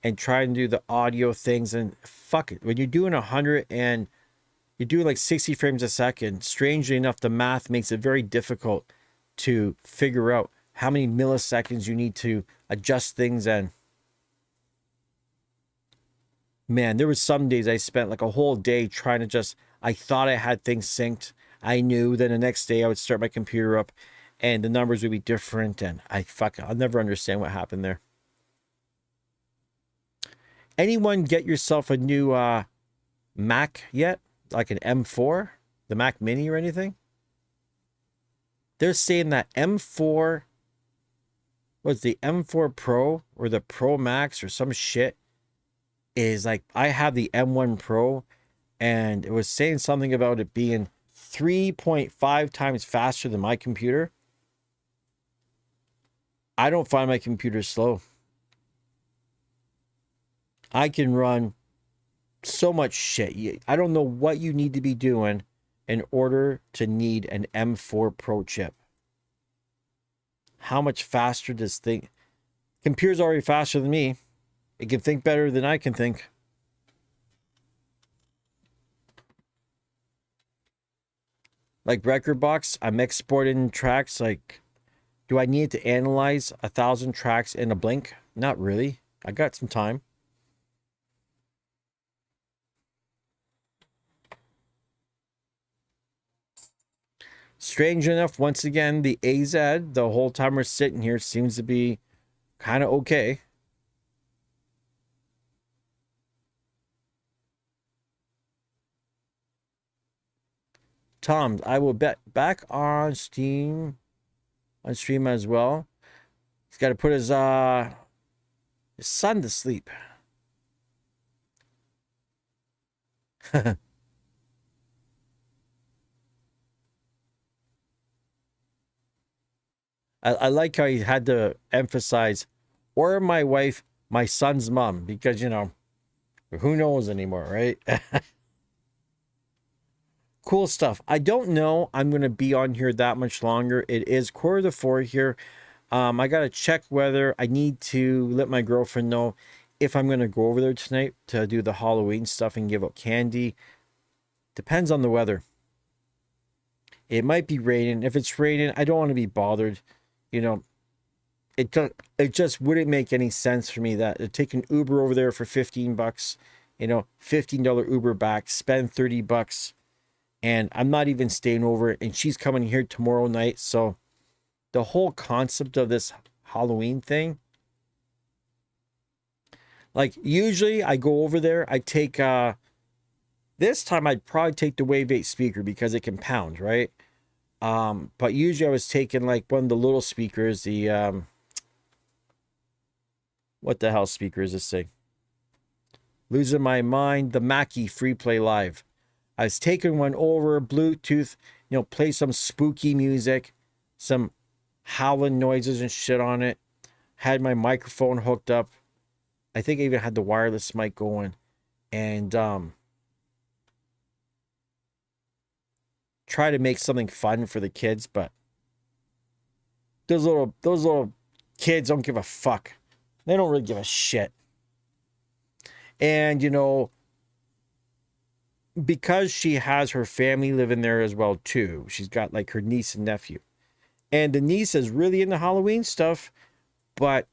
and trying to do the audio things. And fuck it. When you're doing 100 and you're doing like 60 frames a second, strangely enough, the math makes it very difficult to figure out how many milliseconds you need to adjust things in. Man, there was some days I spent like a whole day trying to just, I thought I had things synced. I knew. Then the next day I would start my computer up and the numbers would be different. And I'll never understand what happened there. Anyone get yourself a new Mac yet? Like an M4? The Mac Mini or anything? They're saying that M4, what's the M4 Pro or the Pro Max or some shit, is like, I have the M1 Pro and it was saying something about it being 3.5 times faster than my computer. I don't find my computer slow. I can run so much shit. I don't know what you need to be doing in order to need an M4 Pro chip. How much faster does thing? Computer's already faster than me. It can think better than I can think. Like record box, I'm exporting tracks. Like, do I need to analyze 1,000 tracks in a blink? Not really. I got some time. Strange enough, once again, the AZ, the whole time we're sitting here, seems to be kind of okay. Tom, I will bet back on stream as well. He's got to put his son to sleep. I like how he had to emphasize, or my wife, my son's mom, because, you know, who knows anymore, right? Cool stuff. I don't know I'm going to be on here that much longer. It is 3:45 here. I got to check whether I need to let my girlfriend know if I'm going to go over there tonight to do the Halloween stuff and give out candy. Depends on the weather. It might be raining. If it's raining, I don't want to be bothered. You know, it just wouldn't make any sense for me that to take an Uber over there for $15, you know, $15 Uber back, spend $30, and I'm not even staying over, and she's coming here tomorrow night. So the whole concept of this Halloween thing, like usually I go over there, I take this time I'd probably take the Wave 8 speaker because it can pound, right? But usually I was taking like one of the little speakers, the what the hell speaker is this thing? Losing my mind, the Mackie Free Play Live. I was taking one over Bluetooth, you know, play some spooky music, some howling noises and shit on it. Had my microphone hooked up. I think I even had the wireless mic going, and try to make something fun for the kids, but those little kids don't give a fuck. They don't really give a shit. And, you know, because she has her family living there as well too, she's got like her niece and nephew, and the niece is really into Halloween stuff, but,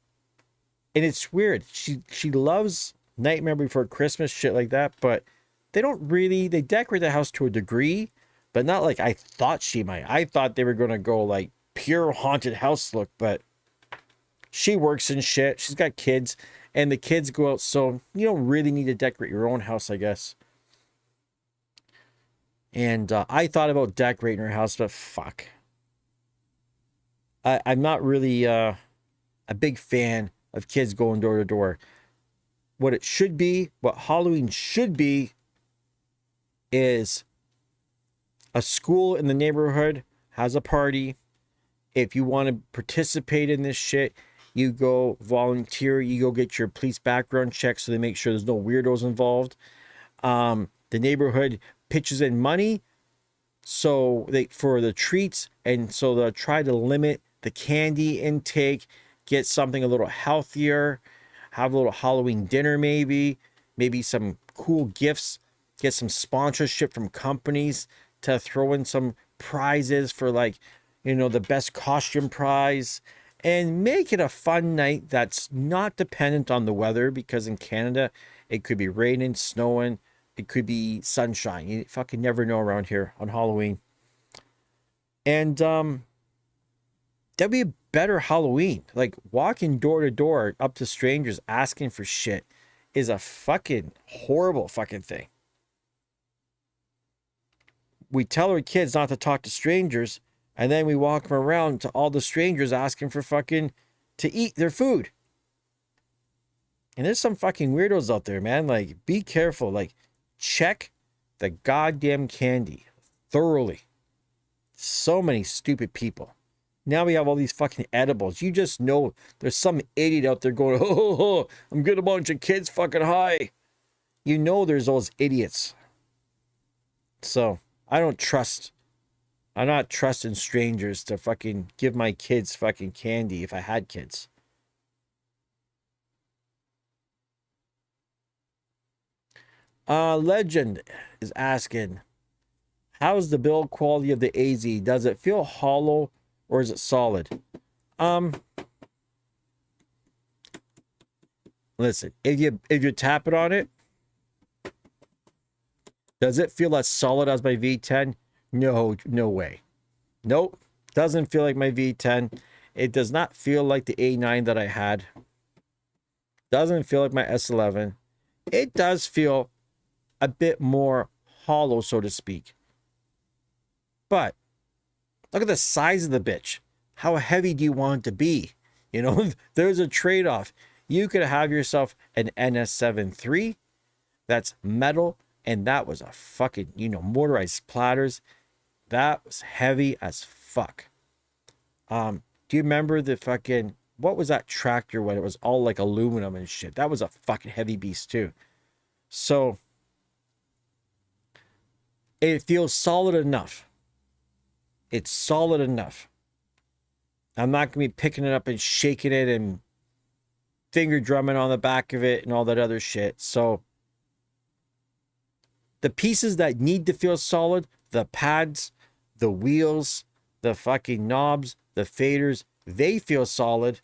and it's weird, she loves Nightmare Before Christmas, shit like that, but they decorate the house to a degree, but not like I thought she might. I thought they were going to go like pure haunted house look, but she works and shit. She's got kids, and the kids go out, so you don't really need to decorate your own house, I guess. And I thought about decorating her house, but fuck. I'm not really a big fan of kids going door to door. What it should be, what Halloween should be, is a school in the neighborhood has a party. If you want to participate in this shit, you go volunteer, you go get your police background check so they make sure there's no weirdos involved. The neighborhood pitches in money so they for the treats, and so they'll try to limit the candy intake, get something a little healthier, have a little Halloween dinner, maybe some cool gifts, get some sponsorship from companies to throw in some prizes for, like, you know, the best costume prize, and make it a fun night that's not dependent on the weather, because in Canada it could be raining, snowing, it could be sunshine. You fucking never know around here on Halloween. And that'd be a better Halloween. Like, walking door to door up to strangers asking for shit is a fucking horrible fucking thing. We tell our kids not to talk to strangers, and then we walk them around to all the strangers asking for fucking to eat their food. And there's some fucking weirdos out there, man. Like, be careful. Like, check the goddamn candy thoroughly. So many stupid people. Now we have all these fucking edibles. You just know there's some idiot out there going, oh, I'm getting a bunch of kids fucking high. You know there's those idiots. So I'm not trusting strangers to fucking give my kids fucking candy if I had kids. Legend is asking, how's the build quality of the AZ? Does it feel hollow or is it solid? Listen, if you tap it on it, does it feel as solid as my V10? No way. Nope. Doesn't feel like my V10. It does not feel like the A9 that I had. Doesn't feel like my S11. It does feel a bit more hollow, so to speak. But look at the size of the bitch. How heavy do you want it to be? You know, there's a trade-off. You could have yourself an NS7 III that's metal, and that was a fucking, you know, motorized platters. That was heavy as fuck. Do you remember the fucking, what was that tractor when it was all like aluminum and shit? That was a fucking heavy beast too. So it feels solid enough. It's solid enough. I'm not going to be picking it up and shaking it and finger drumming on the back of it and all that other shit. So the pieces that need to feel solid, the pads, the wheels, the fucking knobs, the faders, they feel solid.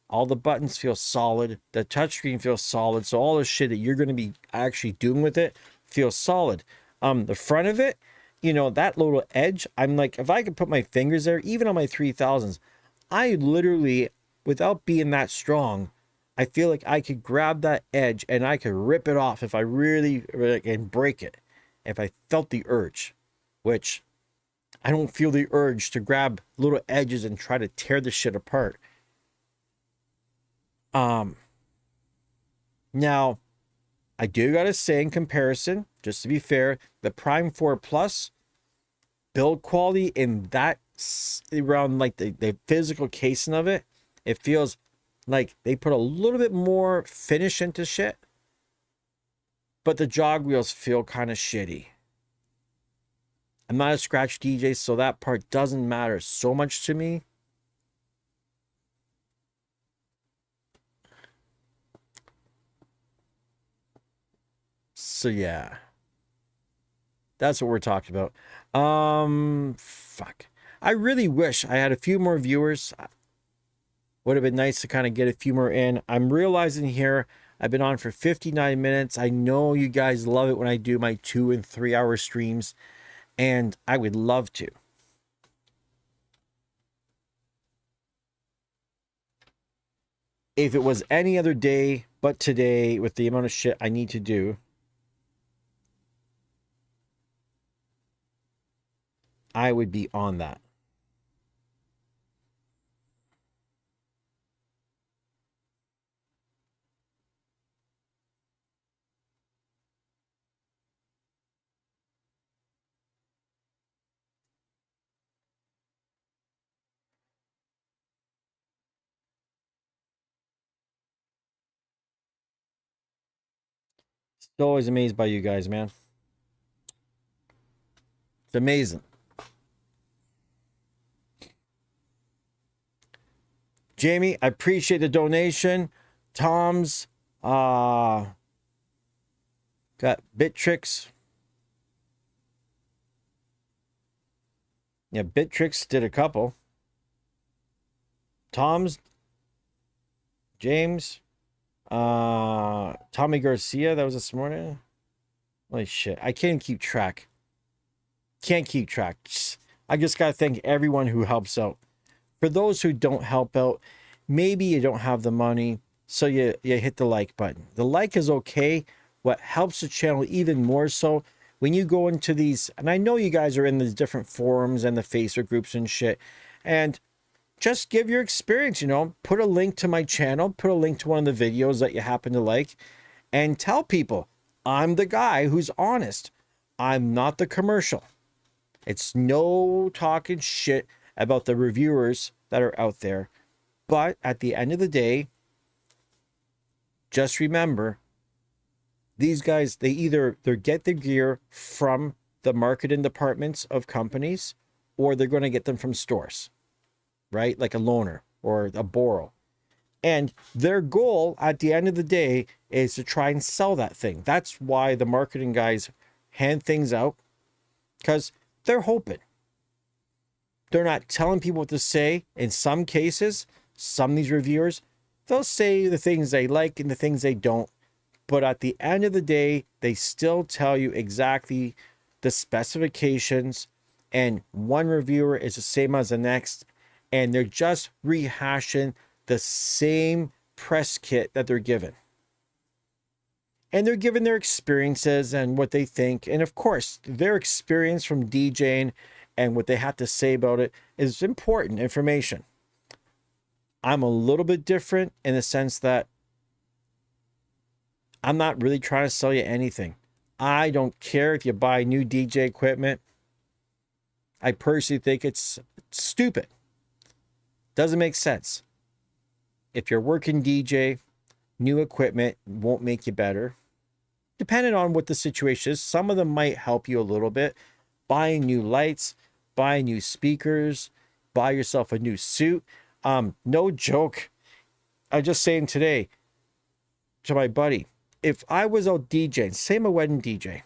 All the buttons feel solid. The touchscreen feels solid. So all the shit that you're going to be actually doing with it feels solid. The front of it, you know, that little edge, I'm like, if I could put my fingers there, even on my 3000s, I literally, without being that strong, I feel like I could grab that edge and I could rip it off if I really, and break it. If I felt the urge, which I don't feel the urge to grab little edges and try to tear the shit apart. Now, I do gotta say, in comparison, just to be fair, the Prime 4 Plus build quality in that around like the physical casing of it, it feels like they put a little bit more finish into shit, but the jog wheels feel kind of shitty. I'm not a scratch DJ, so that part doesn't matter so much to me. So yeah, that's what we're talking about. Fuck. I really wish I had a few more viewers. Would have been nice to kind of get a few more in. I'm realizing here I've been on for 59 minutes. I know you guys love it when I do my 2 and 3 hour streams, and I would love to. If it was any other day but today, with the amount of shit I need to do, I would be on that. Still always amazed by you guys, man. It's amazing. Jamie, I appreciate the donation. Tom's got Trricks. Yeah, Trricks did a couple. Tom's, James, Tommy Garcia, that was this morning. Holy shit. I can't keep track. Can't keep track. I just gotta thank everyone who helps out. For those who don't help out, maybe you don't have the money, so you hit the like button. The like is okay. What helps the channel even more so, when you go into these, and I know you guys are in the different forums and the Facebook groups and shit, and just give your experience, you know, put a link to my channel, put a link to one of the videos that you happen to like, and tell people, I'm the guy who's honest. I'm not the commercial. It's no talking shit about the reviewers that are out there. But at the end of the day, just remember, these guys, they get the gear from the marketing departments of companies, or they're going to get them from stores, right? Like a loaner or a borrow. And their goal at the end of the day is to try and sell that thing. That's why the marketing guys hand things out, because they're hoping. They're not telling people what to say. In some cases, some of these reviewers, they'll say the things they like and the things they don't. But at the end of the day, they still tell you exactly the specifications. And one reviewer is the same as the next. And they're just rehashing the same press kit that they're given. And they're given their experiences and what they think. And of course, their experience from DJing and what they have to say about it is important information. I'm a little bit different in the sense that I'm not really trying to sell you anything. I don't care if you buy new DJ equipment. I personally think it's stupid. Doesn't make sense. If you're working DJ, new equipment won't make you better. Depending on what the situation is, some of them might help you a little bit. Buying new lights, buy new speakers, buy yourself a new suit. No joke. I was just saying today to my buddy, if I was out DJing, say I'm a wedding DJ,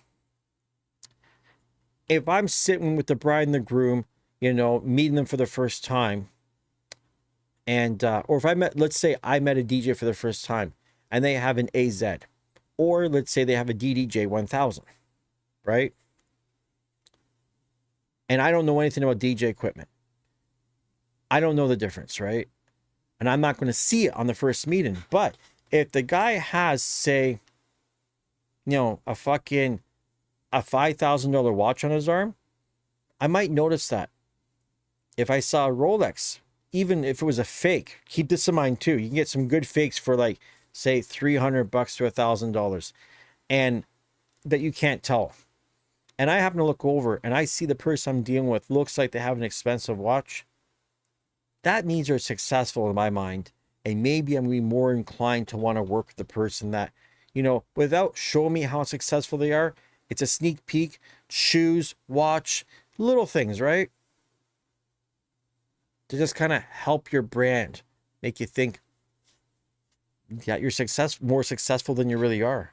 if I'm sitting with the bride and the groom, you know, meeting them for the first time, and or if I met, let's say I met a DJ for the first time and they have an AZ, or let's say they have a DDJ-1000, right? And I don't know anything about DJ equipment. I don't know the difference, right? And I'm not going to see it on the first meeting. But if the guy has, say, you know, a $5,000 watch on his arm, I might notice that. If I saw a Rolex, even if it was a fake, keep this in mind too. You can get some good fakes for like, say, $300 to $1,000, and that you can't tell. And I happen to look over and I see the person I'm dealing with looks like they have an expensive watch. That means they're successful in my mind. And maybe I'm going to be more inclined to want to work with the person that, you know, without showing me how successful they are, it's a sneak peek, shoes, watch, little things, right? To just kind of help your brand, make you think, yeah, you're more successful than you really are.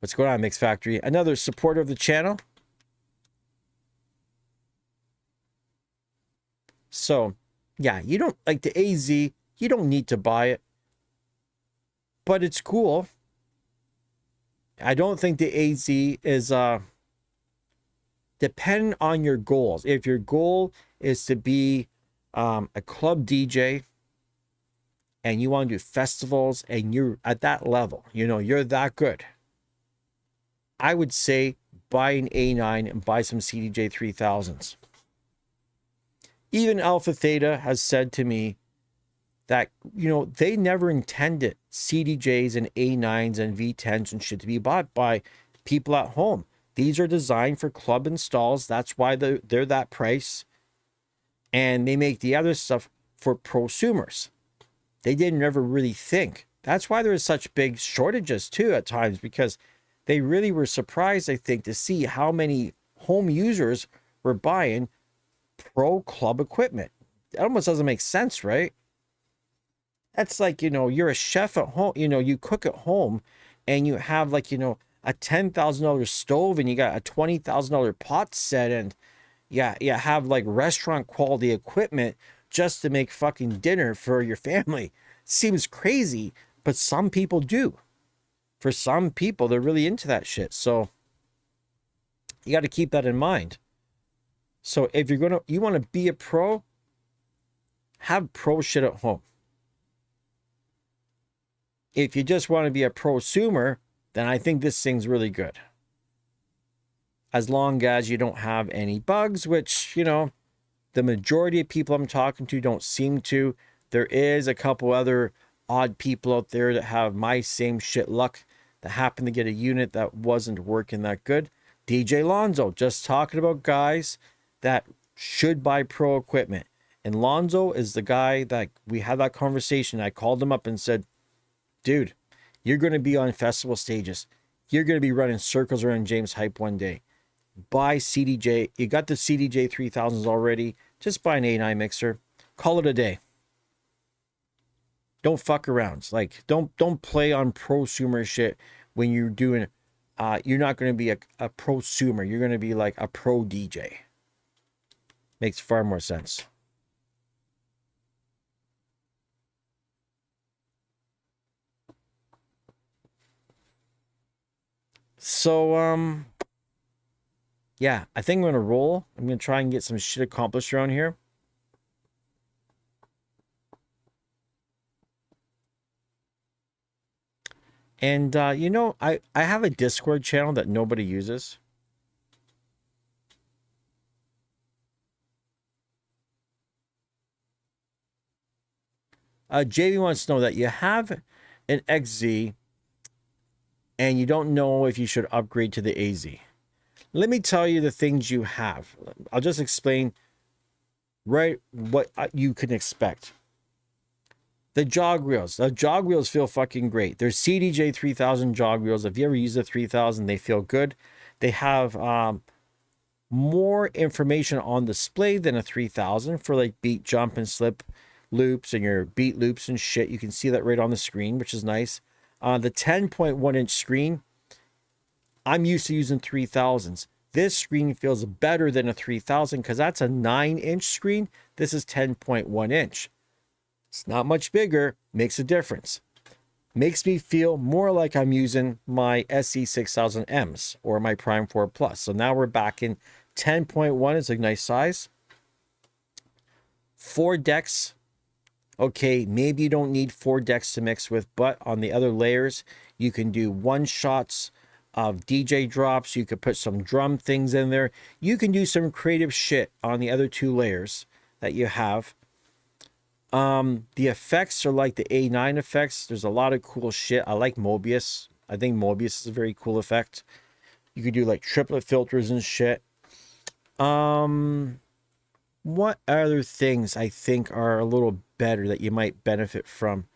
What's going on, Mix Factory? Another supporter of the channel. So, yeah, you don't like the AZ. You don't need to buy it. But it's cool. I don't think the AZ is dependent on your goals. If your goal is to be a club DJ and you want to do festivals and you're at that level, you know, you're that good, I would say buy an A9 and buy some CDJ-3000s. Even Alpha Theta has said to me that, you know, they never intended CDJs and A9s and V10s and shit to be bought by people at home. These are designed for club installs. That's why they're that price. And they make the other stuff for prosumers. They didn't ever really think. That's why there was such big shortages too at times, because they really were surprised, I think, to see how many home users were buying pro club equipment. It almost doesn't make sense, right? That's like, you know, you're a chef at home, you know, you cook at home and you have like, you know, a $10,000 stove and you got a $20,000 pot set, and yeah, you have like restaurant quality equipment just to make fucking dinner for your family. Seems crazy, but some people do. For some people, they're really into that shit. So you got to keep that in mind. So if you want to be a pro, have pro shit at home. If you just want to be a prosumer, then I think this thing's really good. As long as you don't have any bugs, which, you know, the majority of people I'm talking to don't seem to. There is a couple other odd people out there that have my same shit luck, that happen to get a unit that wasn't working that good. DJ Lonzo, just talking about guys that should buy pro equipment. And Lonzo is the guy that we had that conversation. I called him up and said, dude, you're going to be on festival stages. You're going to be running circles around James Hype one day. Buy CDJ. You got the CDJ 3000s already. Just buy an A9 mixer. Call it a day. Don't fuck around. Like, don't play on prosumer shit when you're doing, you're not going to be a prosumer. You're going to be like a pro DJ. Makes far more sense. So, yeah, I think I'm going to roll. I'm going to try and get some shit accomplished around here. And, you know, I have a Discord channel that nobody uses. JV wants to know that you have an XZ and you don't know if you should upgrade to the AZ. Let me tell you the things you have. I'll just explain right what you can expect. The jog wheels. The jog wheels feel fucking great. They're CDJ 3000 jog wheels. If you ever use the 3000, they feel good. They have more information on display than a 3000 for like beat, jump, and slip loops and your beat loops and shit. You can see that right on the screen, which is nice. The 10.1 inch screen, I'm used to using 3000s. This screen feels better than a 3000 because that's a 9-inch screen. This is 10.1 inch. It's not much bigger, makes a difference. Makes me feel more like I'm using my SE6000Ms or my Prime 4 Plus. So now we're back in 10.1. It's a nice size. 4 decks. Okay, maybe you don't need 4 decks to mix with, but on the other layers, you can do one-shots of DJ drops. You could put some drum things in there. You can do some creative shit on the other 2 layers that you have. The effects are like the A9 effects. There's a lot of cool shit. I like Mobius. I think Mobius is a very cool effect. You could do like triplet filters and shit. What other things I think are a little better that you might benefit from?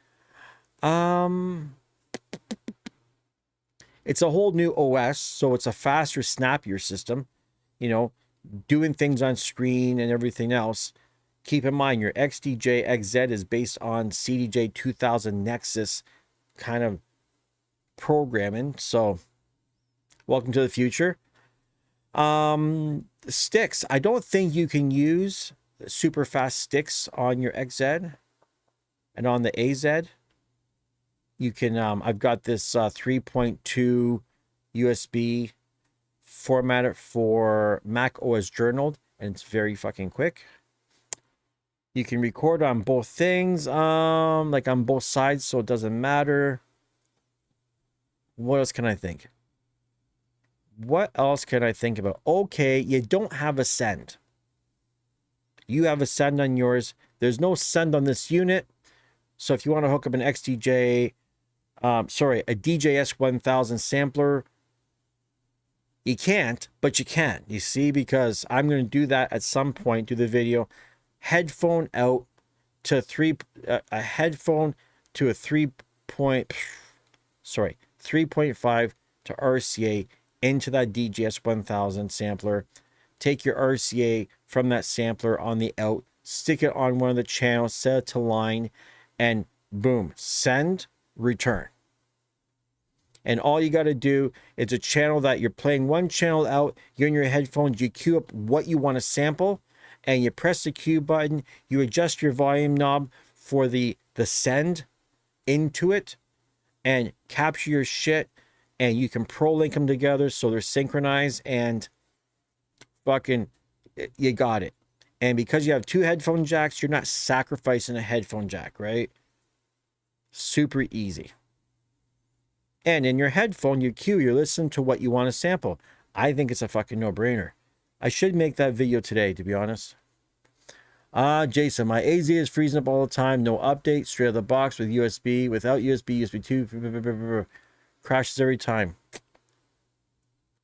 It's a whole new OS, so it's a faster, snappier system. You know, doing things on screen and everything else. Keep in mind, your xdj-az is based on CDJ 2000 Nexus kind of programming. So, welcome to the future. Sticks. I don't think you can use super fast sticks on your XZ and on the AZ. You can, I've got this 3.2 USB format for Mac OS Journaled, and it's very fucking quick. You can record on both things, like on both sides, so it doesn't matter. What else can I think? What else can I think about? Okay, you don't have a send. You have a send on yours. There's no send on this unit. So if you want to hook up an XDJ, a DJS-1000 sampler, you can't, but you can. You see, because I'm going to do that at some point, do the video. Headphone out to a headphone to a 3.5 to RCA into that DJS-1000 sampler. Take your RCA from that sampler on the out, stick it on one of the channels, set it to line, and boom, send, return. And all you got to do is a channel that you're playing one channel out, you're in your headphones, you cue up what you want to sample, and you press the cue button, you adjust your volume knob for the send into it, and capture your shit, and you can pro link them together so they're synchronized, and fucking, you got it. And because you have two headphone jacks, you're not sacrificing a headphone jack, right? Super easy. And in your headphone, you cue, you're listening to what you want to sample. I think it's a fucking no-brainer. I should make that video today, to be honest. Jason, my AZ is freezing up all the time. No update. Straight out of the box with USB. Without USB, USB 2. Crashes every time.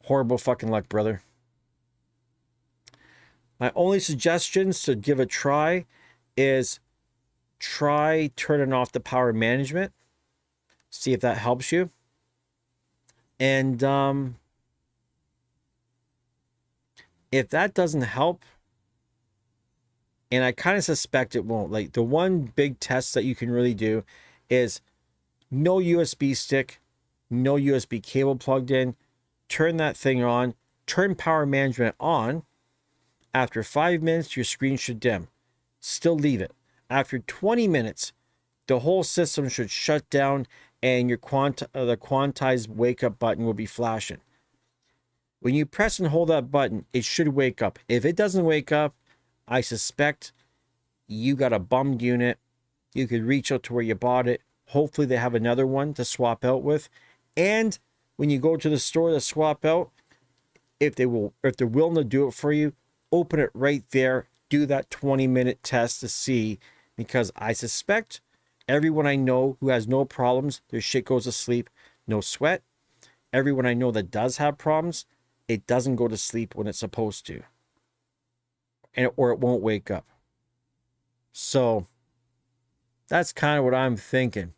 Horrible fucking luck, brother. My only suggestions to give a try is try turning off the power management. See if that helps you. And if that doesn't help, and I kind of suspect it won't, like the one big test that you can really do is no USB stick, no USB cable plugged in, turn that thing on, turn power management on. After 5 minutes, your screen should dim. Still leave it. After 20 minutes, the whole system should shut down and your the quantized wake up button will be flashing. When you press and hold that button, it should wake up. If it doesn't wake up, I suspect you got a bummed unit. You could reach out to where you bought it. Hopefully they have another one to swap out with. And when you go to the store to swap out, if they're willing to do it for you, open it right there. Do that 20-minute test to see, because I suspect everyone I know who has no problems, their shit goes to sleep, no sweat. Everyone I know that does have problems, it doesn't go to sleep when it's supposed to. Or it won't wake up. So that's kind of what I'm thinking.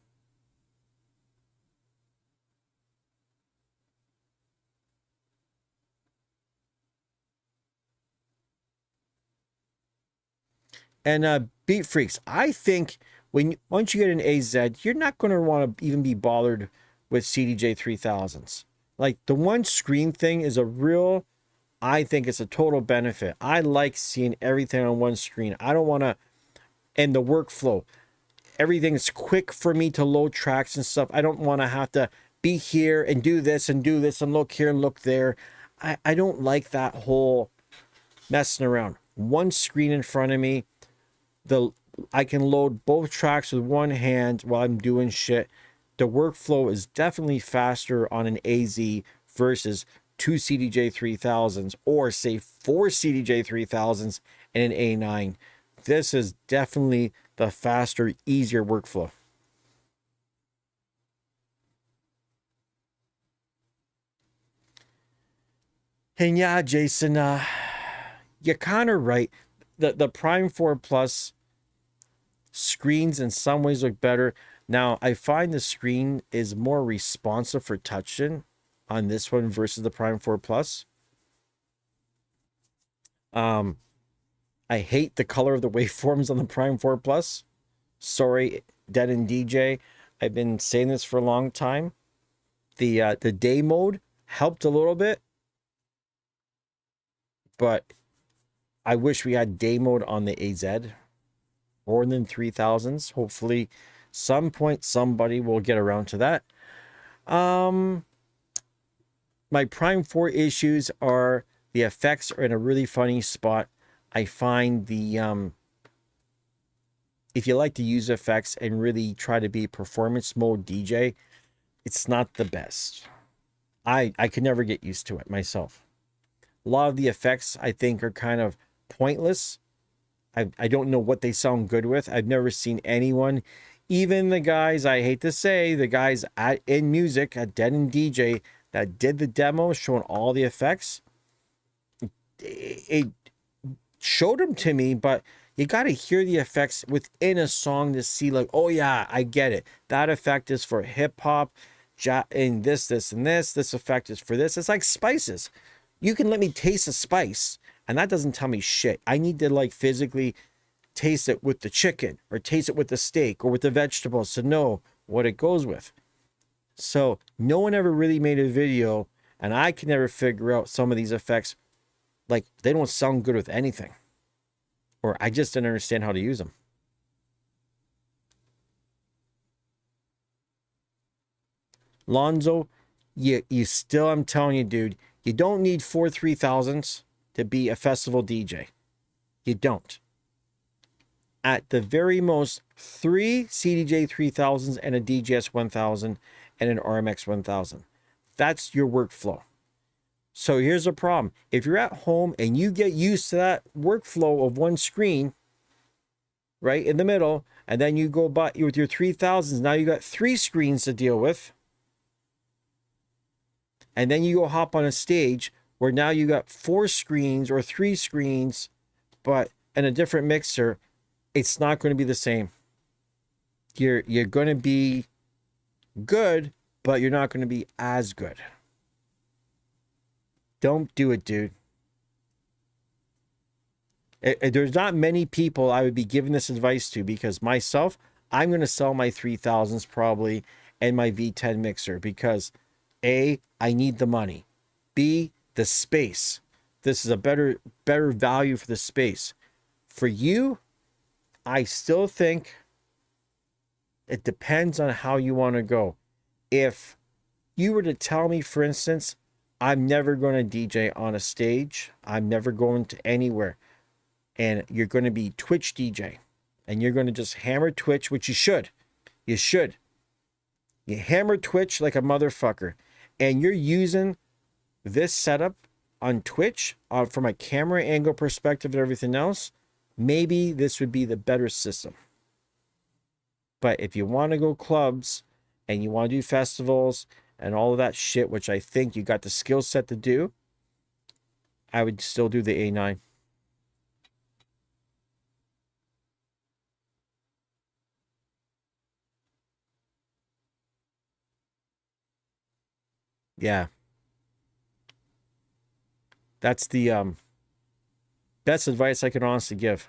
And Beat Freaks, I think once you get an AZ, you're not going to want to even be bothered with CDJ-3000s. Like the one screen thing is I think it's a total benefit. I like seeing everything on one screen. I don't want to, and the workflow, everything's quick for me to load tracks and stuff. I don't want to have to be here and do this and look here and look there. I don't like that whole messing around. One screen in front of me. I can load both tracks with one hand while I'm doing shit. The workflow is definitely faster on an AZ versus two CDJ-3000s, or say four CDJ-3000s and an A9. This is definitely the faster, easier workflow. And yeah, Jason, you're kind of right. The Prime 4 Plus screens in some ways look better. Now, I find the screen is more responsive for touching on this one versus the Prime 4 Plus. I hate the color of the waveforms on the Prime 4 Plus. Sorry, Dead and DJ. I've been saying this for a long time. The day mode helped a little bit, but I wish we had day mode on the AZ more than 3000s. Hopefully some point somebody will get around to that. My Prime 4 issues are the effects are in a really funny spot. I find if you like to use effects and really try to be performance mode DJ, it's not the best. I could never get used to it myself. A lot of the effects I think are kind of pointless. I don't know what they sound good with. I've never seen anyone, even the guys, I hate to say, the guys in music at Dead and DJ that did the demo showing all the effects. It showed them to me, but you got to hear the effects within a song to see like, oh yeah, I get it. That effect is for hip hop, and this, and this. This effect is for this. It's like spices. You can let me taste a spice, and that doesn't tell me shit. I need to like physically taste it with the chicken or taste it with the steak or with the vegetables to know what it goes with. So no one ever really made a video, and I can never figure out some of these effects. Like, they don't sound good with anything, or I just didn't understand how to use them. Lonzo, you still, I'm telling you, dude, you don't need 4 3000s to be a festival DJ. You don't. At the very most, 3 CDJ 3000s and a DJS 1000 and an RMX 1000. That's your workflow. So here's the problem. If you're at home and you get used to that workflow of one screen, right in the middle, and then you go by with your 3000s, now you got 3 screens to deal with. And then you go hop on a stage where now you got 4 screens or 3 screens, but in a different mixer, it's not going to be the same. You're going to be good, but you're not going to be as good. Don't do it, dude. There's not many people I would be giving this advice to, because myself, I'm going to sell my 3000s probably and my V10 mixer because A, I need the money. B, the space. This is a better value for the space. For you, I still think it depends on how you want to go. If you were to tell me, for instance, I'm never going to DJ on a stage, I'm never going to anywhere, and you're going to be Twitch DJ, and you're going to just hammer Twitch, which you should. You should. You hammer Twitch like a motherfucker, and you're using this setup on Twitch from a camera angle perspective and everything else, maybe this would be the better system. But if you want to go clubs and you want to do festivals and all of that shit, which I think you got the skill set to do, I would still do the A9. Yeah. That's the best advice I can honestly give.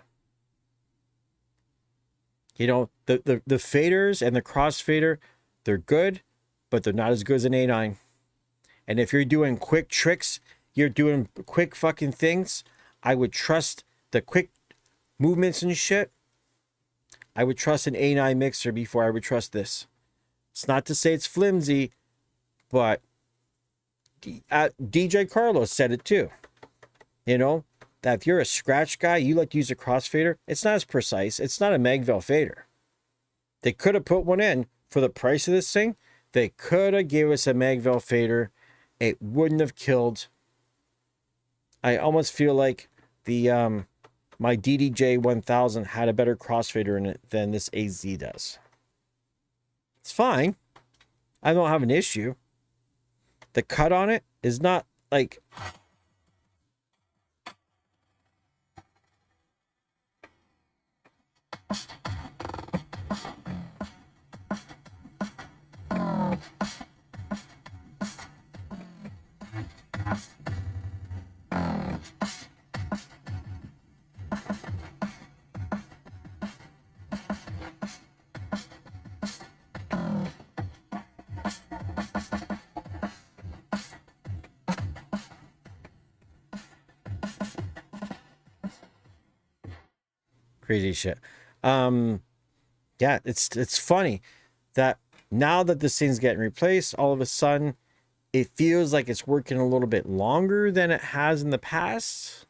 You know, the faders and the crossfader, they're good, but they're not as good as an A9. And if you're doing quick tricks, you're doing quick fucking things, I would trust the quick movements and shit. I would trust an A9 mixer before I would trust this. It's not to say it's flimsy, but DJ Carlos said it too. You know, that if you're a scratch guy, you like to use a crossfader, it's not as precise. It's not a Magville fader. They could have put one in for the price of this thing. They could have gave us a Magville fader. It wouldn't have killed. I almost feel like the my DDJ 1000 had a better crossfader in it than this AZ does. It's fine. I don't have an issue. The cut on it is not like... crazy shit. Yeah, it's funny that now that this thing's getting replaced, all of a sudden it feels like it's working a little bit longer than it has in the past.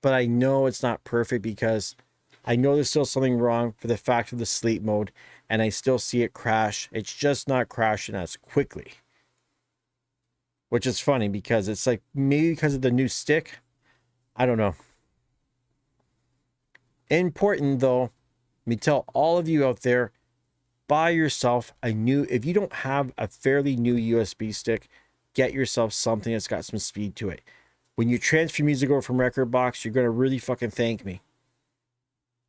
But I know it's not perfect because I know there's still something wrong for the fact of the sleep mode, and I still see it crash. It's just not crashing as quickly. which is funny because it's like maybe because of the new stick. I don't know. Important though, let me tell all of you out there, buy yourself a new, if you don't have a fairly new USB stick, get yourself something that's got some speed to it. When you transfer music over from Record Box, you're going to really fucking thank me.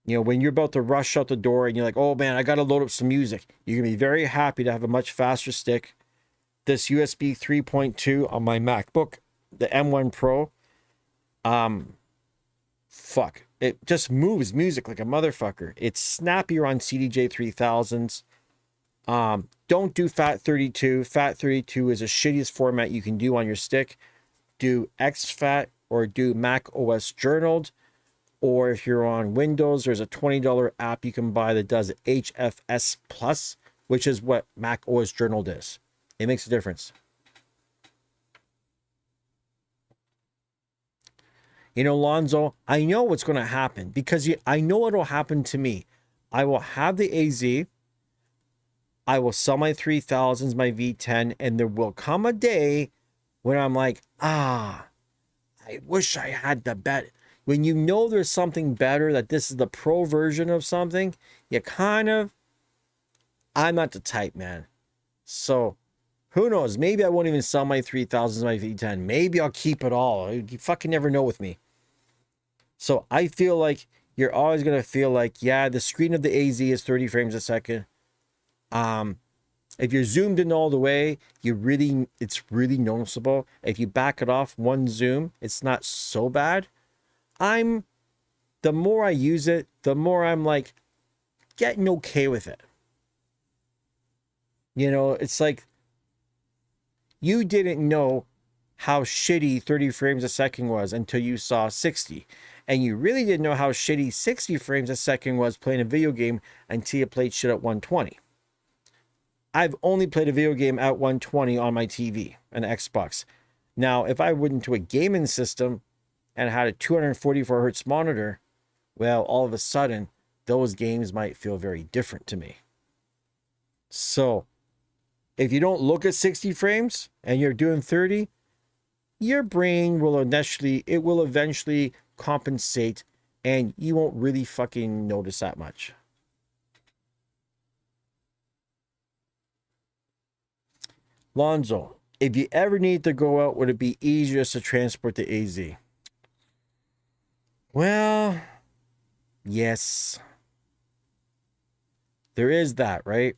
You know, when you're about to rush out the door and you're like, oh man, I got to load up some music, you're going to be very happy to have a much faster stick. This USB 3.2 on my MacBook, the M1 Pro, fuck, it just moves music like a motherfucker. It's snappier on CDJ-3000s. Don't do FAT32. FAT32 is the shittiest format you can do on your stick. Do exFAT or do Mac OS Journaled. Or if you're on Windows, there's a $20 app you can buy that does HFS Plus, which is what Mac OS Journaled is. It makes a difference. You know, Lonzo, I know what's going to happen because I know it'll happen to me. I will have the AZ. I will sell my 3000s, my V10, and there will come a day when I'm like, I wish I had the better. When you know there's something better, that this is the pro version of something, you kind of, I'm not the type, man. So, who knows? Maybe I won't even sell my 3000s, my V10. Maybe I'll keep it all. You fucking never know with me. So, I feel like you're always going to feel like, yeah, the screen of the AZ is 30 frames a second. If you're zoomed in all the way, it's really noticeable. If you back it off one zoom, it's not so bad. The more I use it, the more I'm like getting okay with it. You know, it's like you didn't know how shitty 30 frames a second was until you saw 60. And you really didn't know how shitty 60 frames a second was playing a video game until you played shit at 120. I've only played a video game at 120 on my TV, an Xbox. Now, if I went into a gaming system and had a 244 hertz monitor, well, all of a sudden, those games might feel very different to me. So, if you don't look at 60 frames and you're doing 30, your brain will eventually compensate and you won't really fucking notice that much. Lonzo, if you ever need to go out, would it be easier to transport the AZ? Well, yes. There is that, right?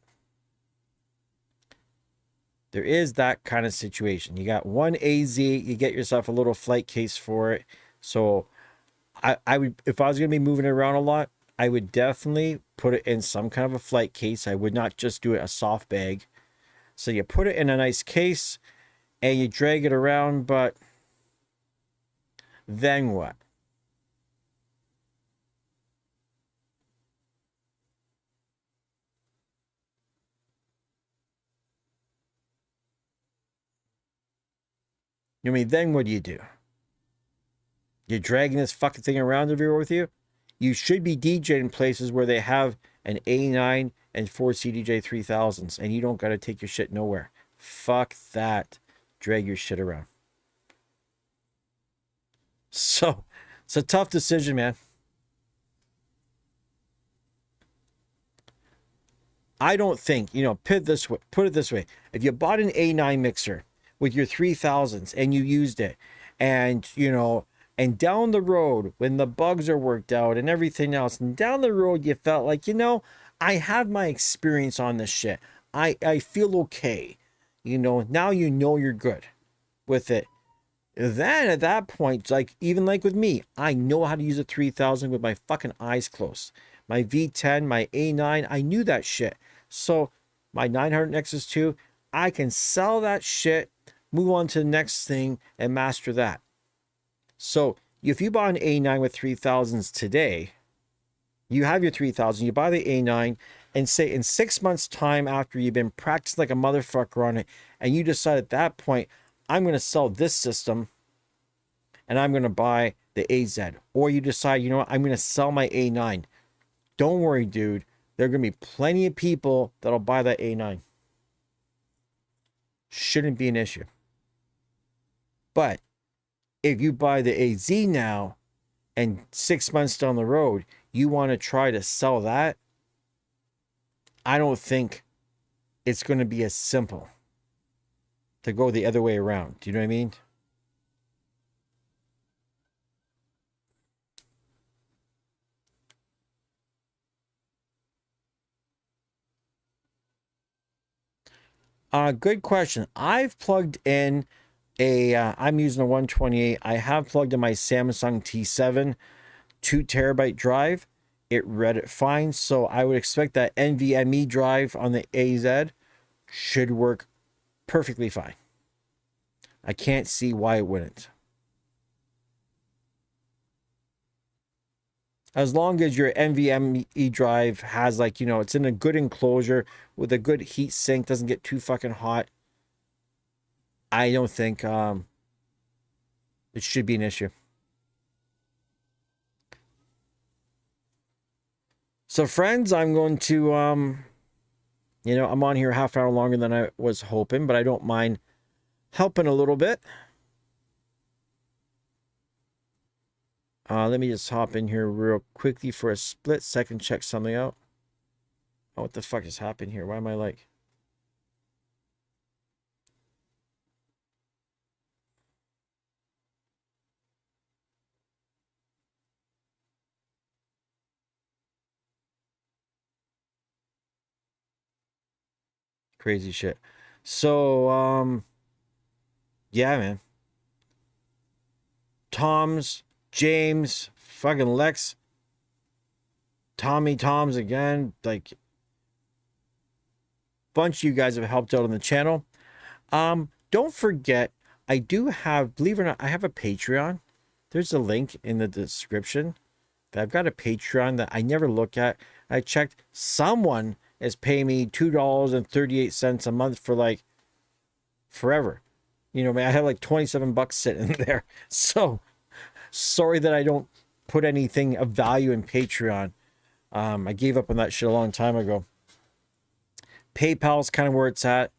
There is that kind of situation. You got one AZ, you get yourself a little flight case for it. So I would, if I was going to be moving it around a lot, I would definitely put it in some kind of a flight case. I would not just do it a soft bag. So you put it in a nice case and you drag it around, but then what? You mean, then what do you do? You're dragging this fucking thing around everywhere with you? You should be DJing places where they have an A9 and 4 CDJ-3000s, and you don't got to take your shit nowhere. Fuck that. Drag your shit around. So, it's a tough decision, man. I don't think, put it this way. If you bought an A9 mixer with your 3000s and you used it, and, and down the road, when the bugs are worked out and everything else, and down the road you felt like, I have my experience on this shit. I feel okay. Now you're good with it. Then at that point, even like with me, I know how to use a 3000 with my fucking eyes closed. My V10, my A9, I knew that shit. So my 900 Nexus 2, I can sell that shit, move on to the next thing, and master that. So if you buy an A9 with 3000s today, you have your 3000, you buy the A9, and say in 6 months' time after you've been practicing like a motherfucker on it, and you decide at that point, I'm going to sell this system, and I'm going to buy the AZ. Or you decide, I'm going to sell my A9. Don't worry, dude. There are going to be plenty of people that'll buy that A9. Shouldn't be an issue. But if you buy the AZ now and 6 months down the road, you want to try to sell that, I don't think it's going to be as simple to go the other way around. Do you know what I mean? Good question. I've plugged in I'm using a 128. I have plugged in my Samsung T7 2 terabyte drive. It read it fine. So I would expect that NVMe drive on the AZ should work perfectly fine. I can't see why it wouldn't. As long as your NVMe drive has, like, you know, it's in a good enclosure with a good heat sink, doesn't get too fucking hot, I don't think it should be an issue. So friends, I'm going to you know, I'm on here half hour longer than I was hoping, but I don't mind helping a little bit. Let me just hop in here real quickly for a split second, check something out. Oh, what the fuck is happening here? Why am I like... Crazy shit. So, yeah, man. Tom's, James, fucking Lex, Toms again. Like, bunch of you guys have helped out on the channel. Don't forget, I do have, believe it or not, I have a Patreon. There's a link in the description. I've got a Patreon that I never look at. I checked. Someone is paying me $2.38 a month for like forever. You know, man, I have like 27 bucks sitting there. So sorry that I don't put anything of value in Patreon. I gave up on that shit a long time ago. PayPal's kind of where it's at.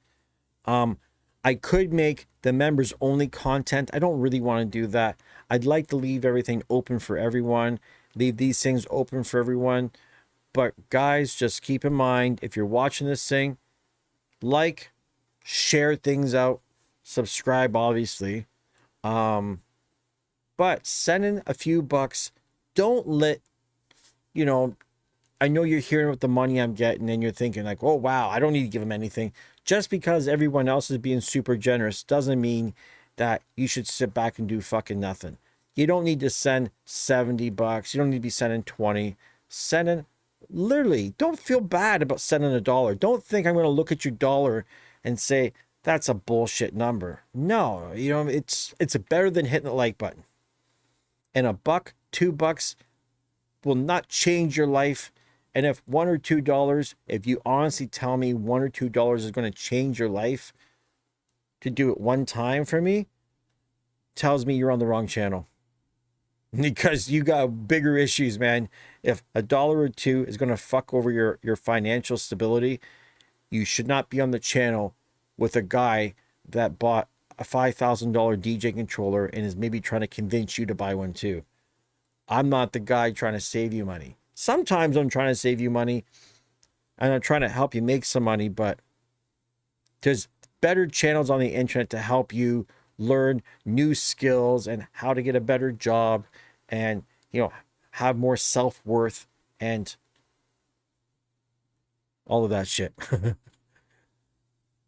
I could make the members only content. I don't really want to do that. I'd like to leave everything open for everyone. Leave these things open for everyone. But guys, just keep in mind, if you're watching this thing, like, share things out, subscribe, obviously. But send in a few bucks. Don't let, you know, I know you're hearing what the money I'm getting and you're thinking like, oh, wow, I don't need to give them anything. Just because everyone else is being super generous doesn't mean that you should sit back and do fucking nothing. You don't need to send 70 bucks. You don't need to be sending 20. Send in, literally, don't feel bad about sending $1. Don't think I'm going to look at your dollar and say, that's a bullshit number. No, you know, it's better than hitting the like button. And $1, $2 will not change your life. And if $1 or $2, if you honestly tell me $1 or $2 is going to change your life to do it one time for me, tells me you're on the wrong channel. Because you got bigger issues, man. If $1 or $2 is going to fuck over your financial stability, you should not be on the channel with a guy that bought a $5,000 DJ controller and is maybe trying to convince you to buy one too. I'm not the guy trying to save you money. Sometimes I'm trying to save you money and I'm trying to help you make some money, but there's better channels on the internet to help you learn new skills and how to get a better job and, you know, have more self-worth and all of that shit.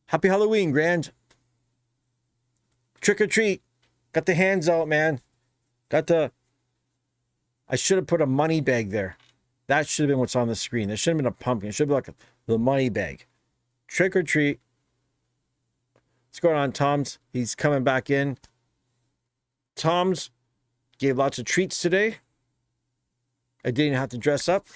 Happy Halloween, Grand. Trick or treat. Got the hands out, man. I should have put a money bag there. That should have been what's on the screen. There should have been a pumpkin. It should be like the money bag. Trick or treat. What's going on, Tom's? He's coming back in. Tom's gave lots of treats today. I didn't have to dress up.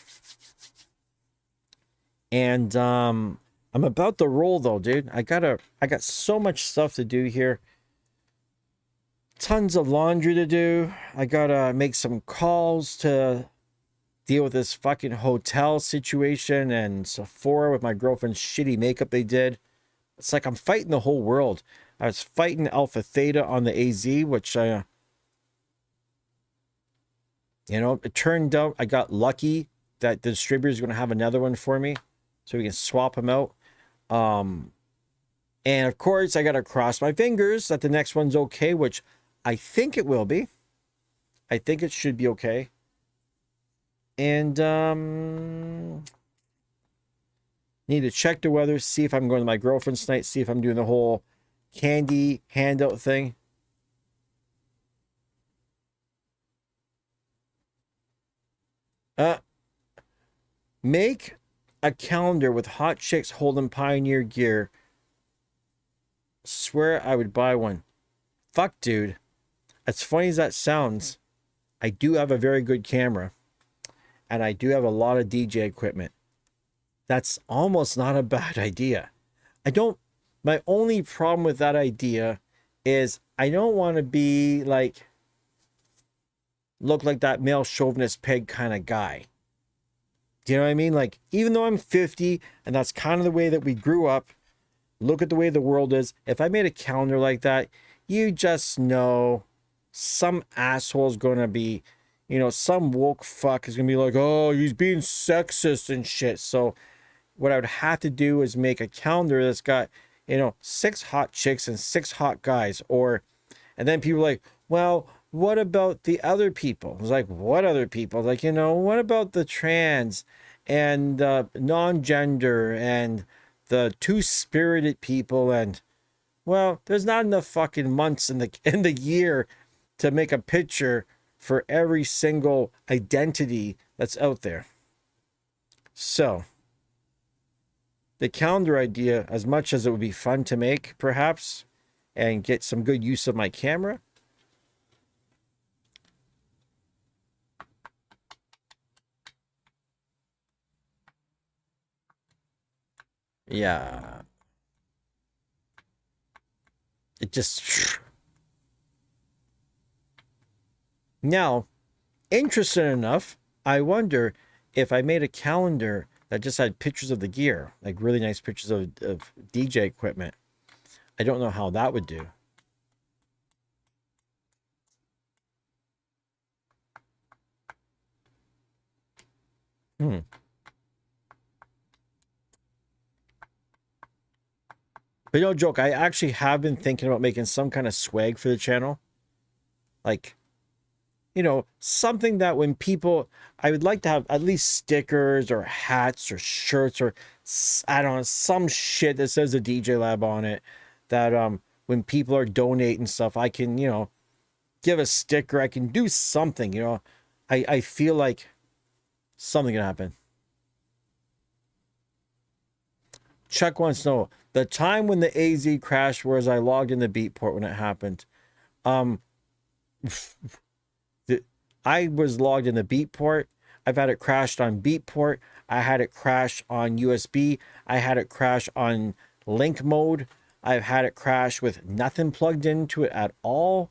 And I'm about to roll though, dude. I got so much stuff to do here. Tons of laundry to do. I gotta make some calls to deal with this fucking hotel situation and Sephora with my girlfriend's shitty makeup they did. It's like I'm fighting the whole world. I was fighting Alpha Theta on the AZ, which I, you know, it turned out I got lucky that the distributor is going to have another one for me, so we can swap them out. And of course, I got to cross my fingers that the next one's okay, which I think it will be. I think it should be okay. And need to check the weather, see if I'm going to my girlfriend's tonight, see if I'm doing the whole candy handout thing. Make a calendar with hot chicks holding Pioneer gear. Swear I would buy one. Fuck, dude. As funny as that sounds, I do have a very good camera. And I do have a lot of DJ equipment. That's almost not a bad idea. My only problem with that idea is I don't want to be like, look like that male chauvinist pig kind of guy. Do you know what I mean? Like, even though I'm 50 and that's kind of the way that we grew up, look at the way the world is. If I made a calendar like that, you just know some asshole's going to be, you know, some woke fuck is going to be like, oh, he's being sexist and shit. So what I would have to do is make a calendar that's got, you know, 6 hot chicks and 6 hot guys. And then people are like, well, what about the other people? It's like, what other people? Like, you know, what about the trans and non-gender and the two-spirited people? And, well, there's not enough fucking months in the year to make a picture for every single identity that's out there. So the calendar idea, as much as it would be fun to make, perhaps, and get some good use of my camera, yeah, it just... Now, interesting enough, I wonder if I made a calendar that just had pictures of the gear, like really nice pictures of DJ equipment. I don't know how that would do. But no joke, I actually have been thinking about making some kind of swag for the channel. Like, you know, something that when people, I would like to have at least stickers or hats or shirts or, I don't know, some shit that says the TheDjLab on it, that when people are donating stuff, I can, you know, give a sticker. I can do something, you know. I feel like something can happen. Chuck wants to know the time when the AZ crashed was I logged in the Beatport when it happened. I was logged in the Beatport. I've had it crashed on Beatport. I had it crash on USB. I had it crash on link mode. I've had it crash with nothing plugged into it at all.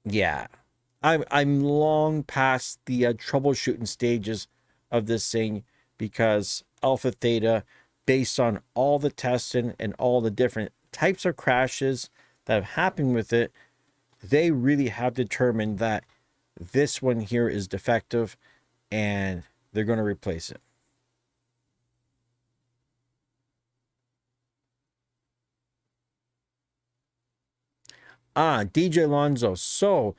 Yeah, I'm long past the troubleshooting stages of this thing, because Alpha Theta, based on all the testing and all the different types of crashes that have happened with it, they really have determined that this one here is defective and they're going to replace it. DJ Lonzo. So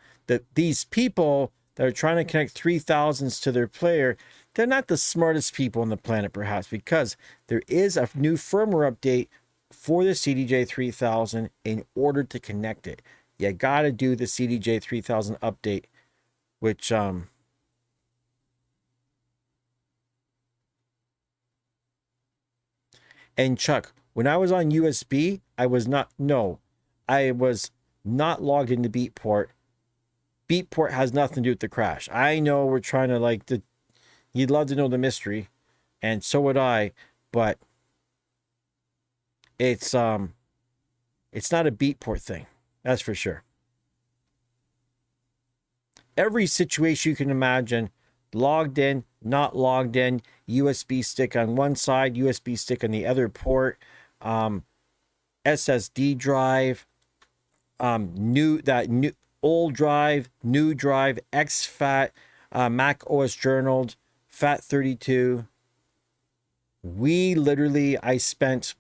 these people that are trying to connect 3000s to their player, they're not the smartest people on the planet, perhaps, because there is a new firmware update for the CDJ3000 in order to connect it. You got to do the CDJ3000 update, which and Chuck, when I was on USB, I was not logged into Beatport. Beatport has nothing to do with the crash. I know we're trying to you'd love to know the mystery, and so would I, but it's not a Beatport thing. That's for sure. Every situation you can imagine, logged in, not logged in, USB stick on one side, USB stick on the other port. SSD drive, new old drive, new drive, exFAT, Mac OS journaled, FAT32. I spent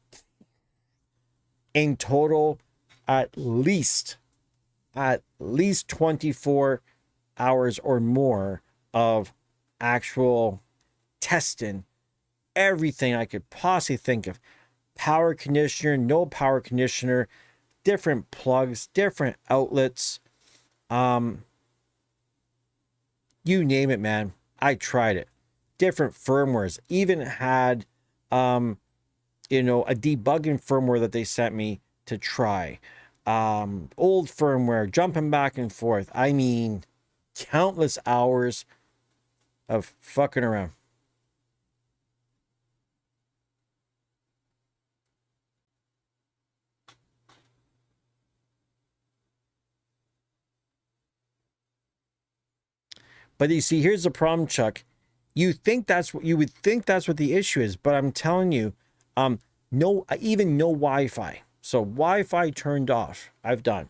in total at least 24 hours or more of actual testing everything I could possibly think of. Power conditioner, no power conditioner, different plugs, different outlets. You name it, man. I tried it. Different firmwares. Even had a debugging firmware that they sent me to try. Old firmware, jumping back and forth. I mean, countless hours of fucking around. But you see, here's the problem, Chuck. You would think that's what the issue is, but I'm telling you, no Wi-Fi. So Wi-Fi turned off. I've done.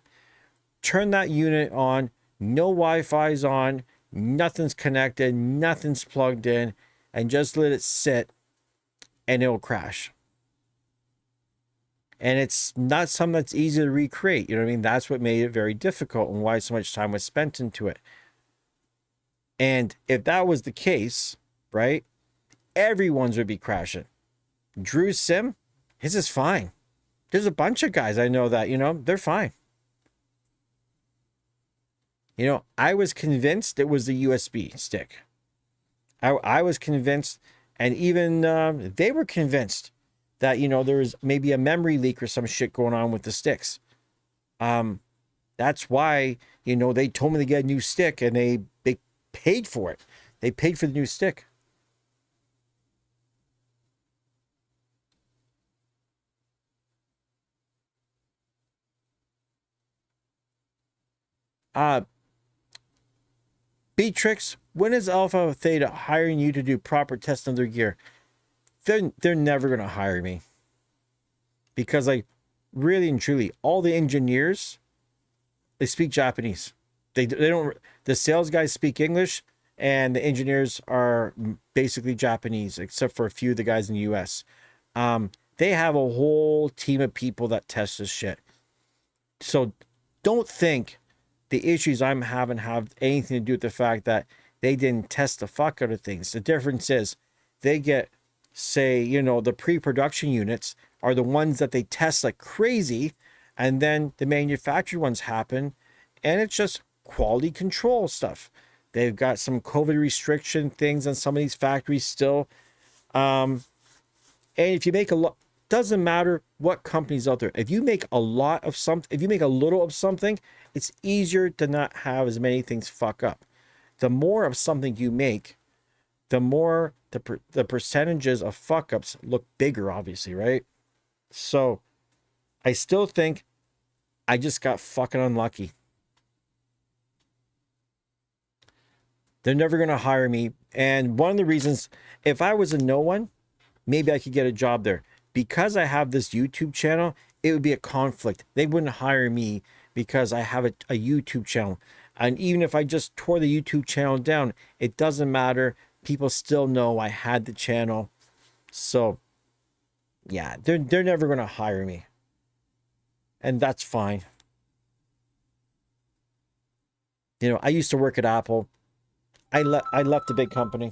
Turn that unit on. No Wi-Fi's on. Nothing's connected. Nothing's plugged in, and just let it sit, and it'll crash. And it's not something that's easy to recreate. You know what I mean? That's what made it very difficult and why so much time was spent into it. And if that was the case, right, everyone's would be crashing. Drew's sim, his is fine. There's a bunch of guys I know that, they're fine. I was convinced it was the USB stick. I was convinced, and even they were convinced that, there was maybe a memory leak or some shit going on with the sticks. That's why, they told me to get a new stick, and they paid for it. They paid for the new stick. Trricks, when is Alpha Theta hiring you to do proper testing of their gear? They're never going to hire me. Because, like, really and truly, all the engineers, they speak Japanese. They don't, the sales guys speak English, and the engineers are basically Japanese, except for a few of the guys in the US. They have a whole team of people that test this shit. So don't think the issues I'm having have anything to do with the fact that they didn't test the fuck out of things. The difference is they get, say, the pre-production units are the ones that they test like crazy, and then the manufactured ones happen, and it's just quality control stuff. They've got some COVID restriction things on some of these factories still. And if you make a lot, doesn't matter what company's out there. If you make a lot of something, if you make a little of something, it's easier to not have as many things fuck up. The more of something you make, the more the percentages of fuck ups look bigger, obviously, right? So I still think I just got fucking unlucky. They're never going to hire me. And one of the reasons, if I was a no one, maybe I could get a job there. Because I have this YouTube channel, it would be a conflict. They wouldn't hire me because I have a YouTube channel. And even if I just tore the YouTube channel down, it doesn't matter. People still know I had the channel. So, yeah, they're never going to hire me. And that's fine. I used to work at Apple. I left the big company.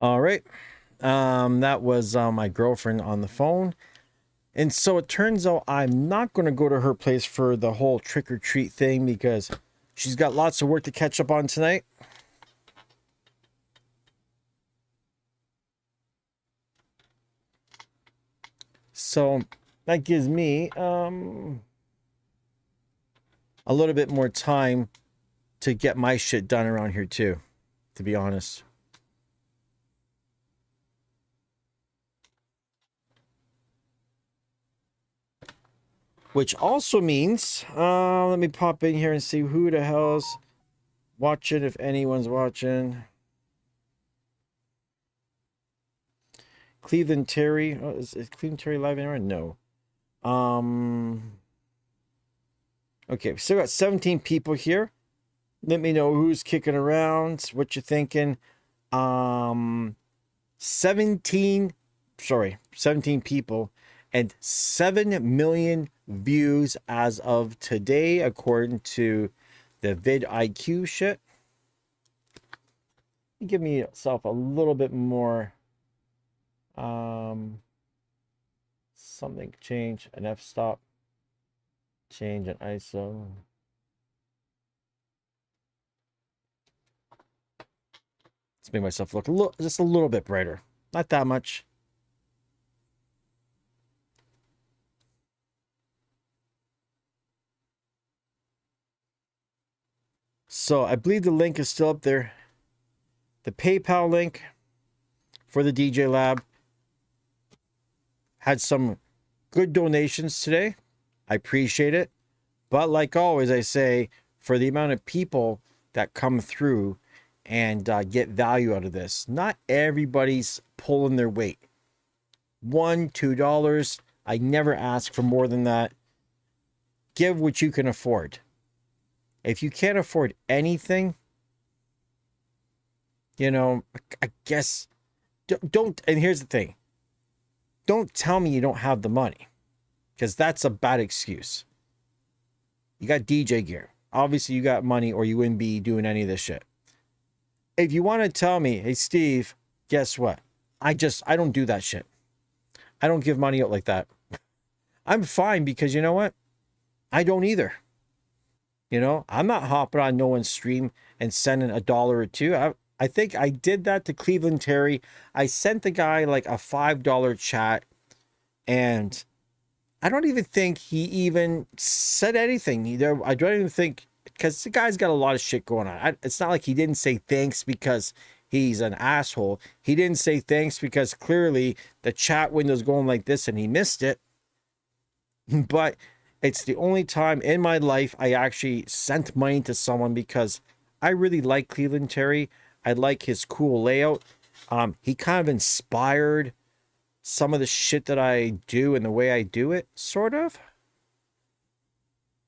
All right. That was my girlfriend on the phone. And so it turns out I'm not going to go to her place for the whole trick or treat thing because she's got lots of work to catch up on tonight. So that gives me a little bit more time to get my shit done around here too, to be honest. Which also means, let me pop in here and see who the hell's watching, if anyone's watching. Cleveland Terry. Oh, is Cleveland Terry live anywhere? No. Okay, we still got 17 people here. Let me know who's kicking around, what you're thinking. 17 people and 7 million views as of today, according to the vidIQ shit. Give myself a little bit more something, change an f-stop, change an ISO. Let's make myself look just a little bit brighter, not that much. So I believe the link is still up there. The PayPal link for the TheDjLab had some good donations today. I appreciate it. But like always, I say, for the amount of people that come through and get value out of this, not everybody's pulling their weight. $1, $2. I never ask for more than that. Give what you can afford. If you can't afford anything, you know, I guess don't. And here's the thing. Don't tell me you don't have the money, because that's a bad excuse. You got DJ gear. Obviously, you got money or you wouldn't be doing any of this shit. If you want to tell me, hey, Steve, guess what? I don't do that shit. I don't give money out like that. I'm fine, because you know what? I don't either. You know, I'm not hopping on no one's stream and sending $1 or $2. I think I did that to Cleveland Terry. I sent the guy like a $5 chat, and I don't even think he even said anything. I don't even think, because the guy's got a lot of shit going on. It's not like he didn't say thanks because he's an asshole. He didn't say thanks because clearly the chat window's going like this and he missed it. But it's the only time in my life I actually sent money to someone, because I really like Cleveland Terry. I like his cool layout. He kind of inspired some of the shit that I do and the way I do it, sort of.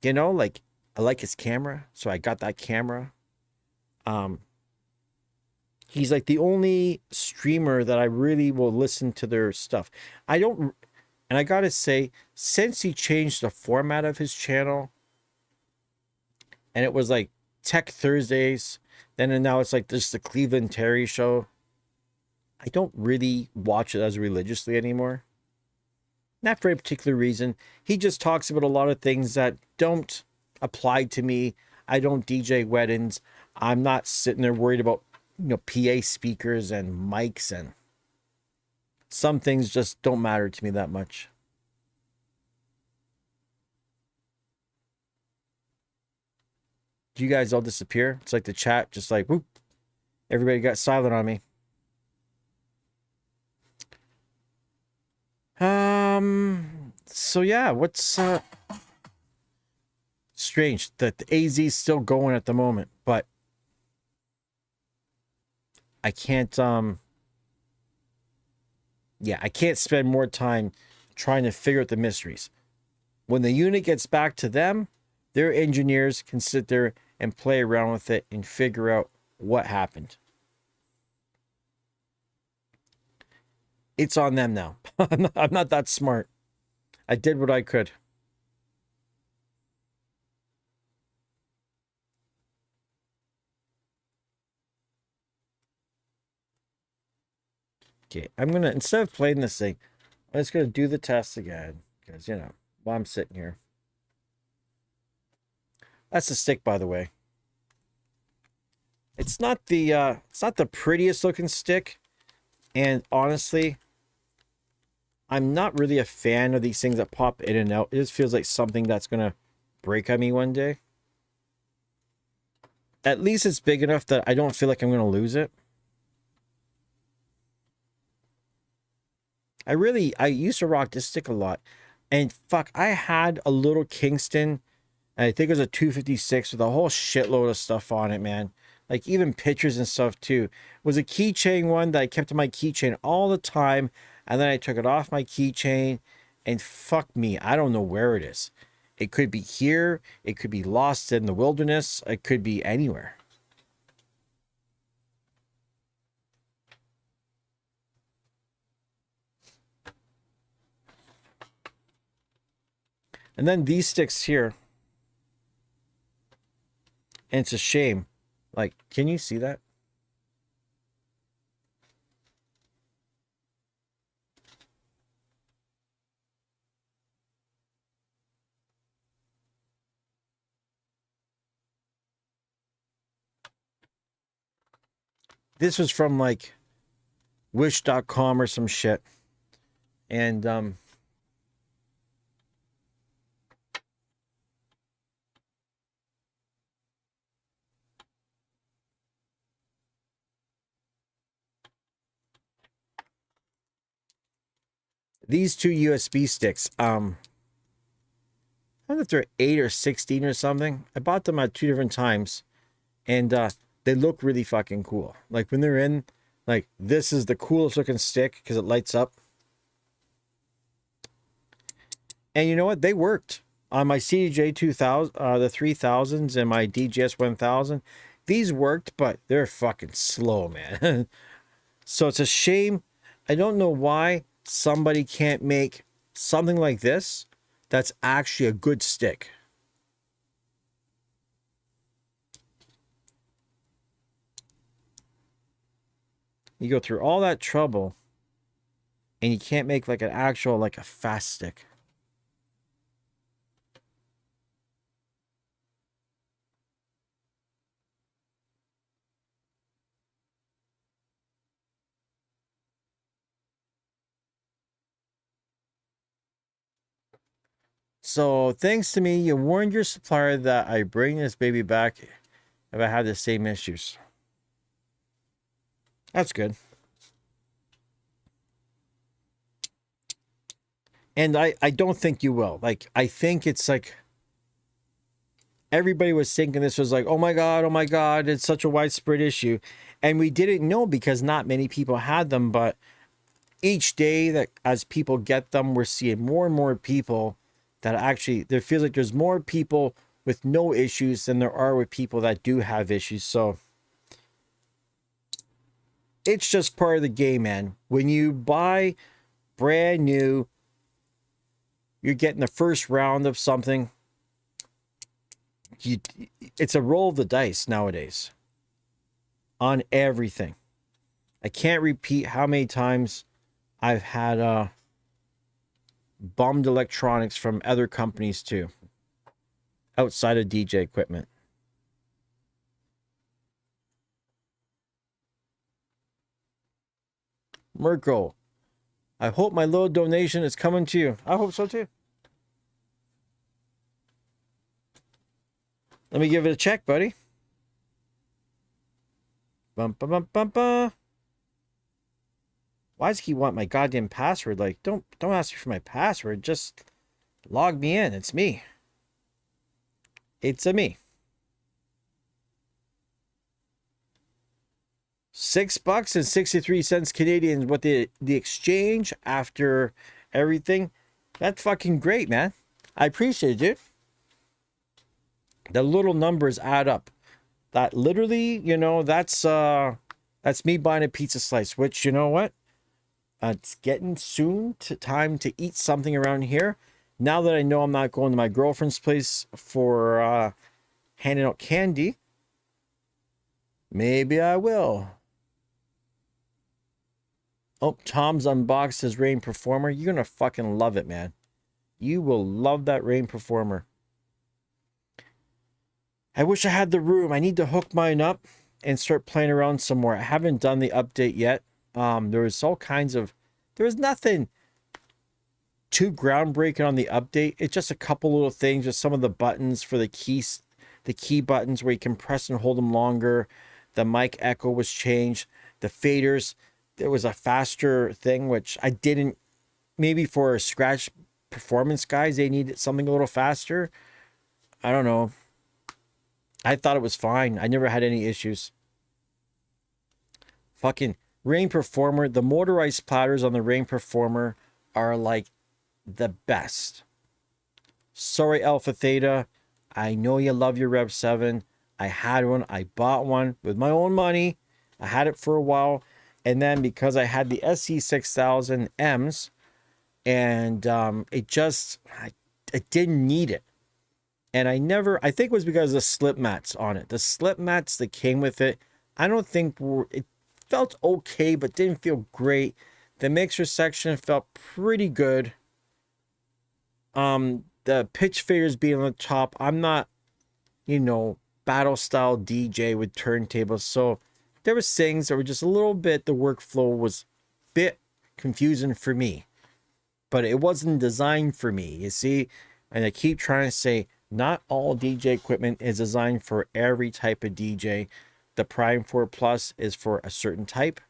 You know, like, I like his camera, so I got that camera. He's like the only streamer that I really will listen to their stuff. And I gotta say, since he changed the format of his channel, and it was like Tech Thursdays, then and now it's like just the Cleveland Terry show, I don't really watch it as religiously anymore. Not for a particular reason. He just talks about a lot of things that don't apply to me. I don't DJ weddings. I'm not sitting there worried about, you know, PA speakers and mics, and some things just don't matter to me that much. Do you guys all disappear? It's like the chat just like, whoop, everybody got silent on me. So yeah, what's strange that the AZ is still going at the moment, but I can't yeah, I can't spend more time trying to figure out the mysteries. When the unit gets back to them, their engineers can sit there and play around with it and figure out what happened. It's on them now. I'm not that smart. I did what I could. Okay, I'm gonna, instead of playing this thing, I'm just gonna do the test again. Because, you know, while I'm sitting here. That's the stick, by the way. It's not the prettiest looking stick. And honestly, I'm not really a fan of these things that pop in and out. It just feels like something that's gonna break on me one day. At least it's big enough that I don't feel like I'm gonna lose it. I used to rock this stick a lot. And fuck, I had a little Kingston. I think it was a 256 with a whole shitload of stuff on it, man. Like even pictures and stuff too. It was a keychain one that I kept on my keychain all the time. And then I took it off my keychain. And fuck me, I don't know where it is. It could be here. It could be lost in the wilderness. It could be anywhere. And then these sticks here. And it's a shame. Like, can you see that? This was from like wish.com or some shit. And these two USB sticks, I don't know if they're 8 or 16 or something. I bought them at 2 different times, and they look really fucking cool. Like when they're in, like this is the coolest looking stick because it lights up. And you know what? They worked on my CDJ 2000, the 3000s, and my DJS 1000. These worked, but they're fucking slow, man. So it's a shame. I don't know why somebody can't make something like this that's actually a good stick. You go through all that trouble and you can't make like an actual, like a fast stick. So thanks to me, you warned your supplier that I bring this baby back if I have the same issues. That's good. And I don't think you will. Like, I think it's like everybody was thinking this was like, oh my God, it's such a widespread issue. And we didn't know because not many people had them. But each day that as people get them, we're seeing more and more people that actually, there feels like there's more people with no issues than there are with people that do have issues. So it's just part of the game, man. When you buy brand new, you're getting the first round of something. It's a roll of the dice nowadays on everything. I can't repeat how many times I've had bummed electronics from other companies too, outside of DJ equipment. Mirko, I hope my little donation is coming to you. I hope so too. Let me give it a check, buddy. Bum, bum, bum, bum, bum. Why does he want my goddamn password? Like, don't ask me for my password. Just log me in. It's me. It's a me. $6.63 Canadian. What the exchange after everything? That's fucking great, man. I appreciate it, dude. The little numbers add up. That literally, you know, that's me buying a pizza slice. Which, you know what? It's getting soon to time to eat something around here. Now that I know I'm not going to my girlfriend's place for handing out candy, maybe I will. Oh, Tom's unboxed his Rain Performer. You're gonna fucking love it, man. You will love that Rain Performer. I wish I had the room. I need to hook mine up and start playing around some more. I haven't done the update yet. There was all kinds of... There was nothing too groundbreaking on the update. It's just a couple little things, just some of the buttons for the keys, the key buttons where you can press and hold them longer. The mic echo was changed. The faders, there was a faster thing, which I didn't... Maybe for scratch performance guys, they needed something a little faster. I don't know. I thought it was fine. I never had any issues. Fucking Rain Performer. The motorized platters on the Rain Performer are like the best. Sorry, Alpha Theta. I know you love your Rev 7. I had one. I bought one with my own money. I had it for a while. And then because I had the SE6000 M's, and it just... I didn't need it. And I think it was because of the slip mats on it. The slip mats that came with it, I don't think it felt okay, but didn't feel great. The mixer section felt pretty good. The pitch faders being on the top, I'm not, battle style DJ with turntables. So there was things that were just a little bit, the workflow was a bit confusing for me. But it wasn't designed for me, you see? And I keep trying to say, not all DJ equipment is designed for every type of DJ. The Prime 4 Plus is for a certain type.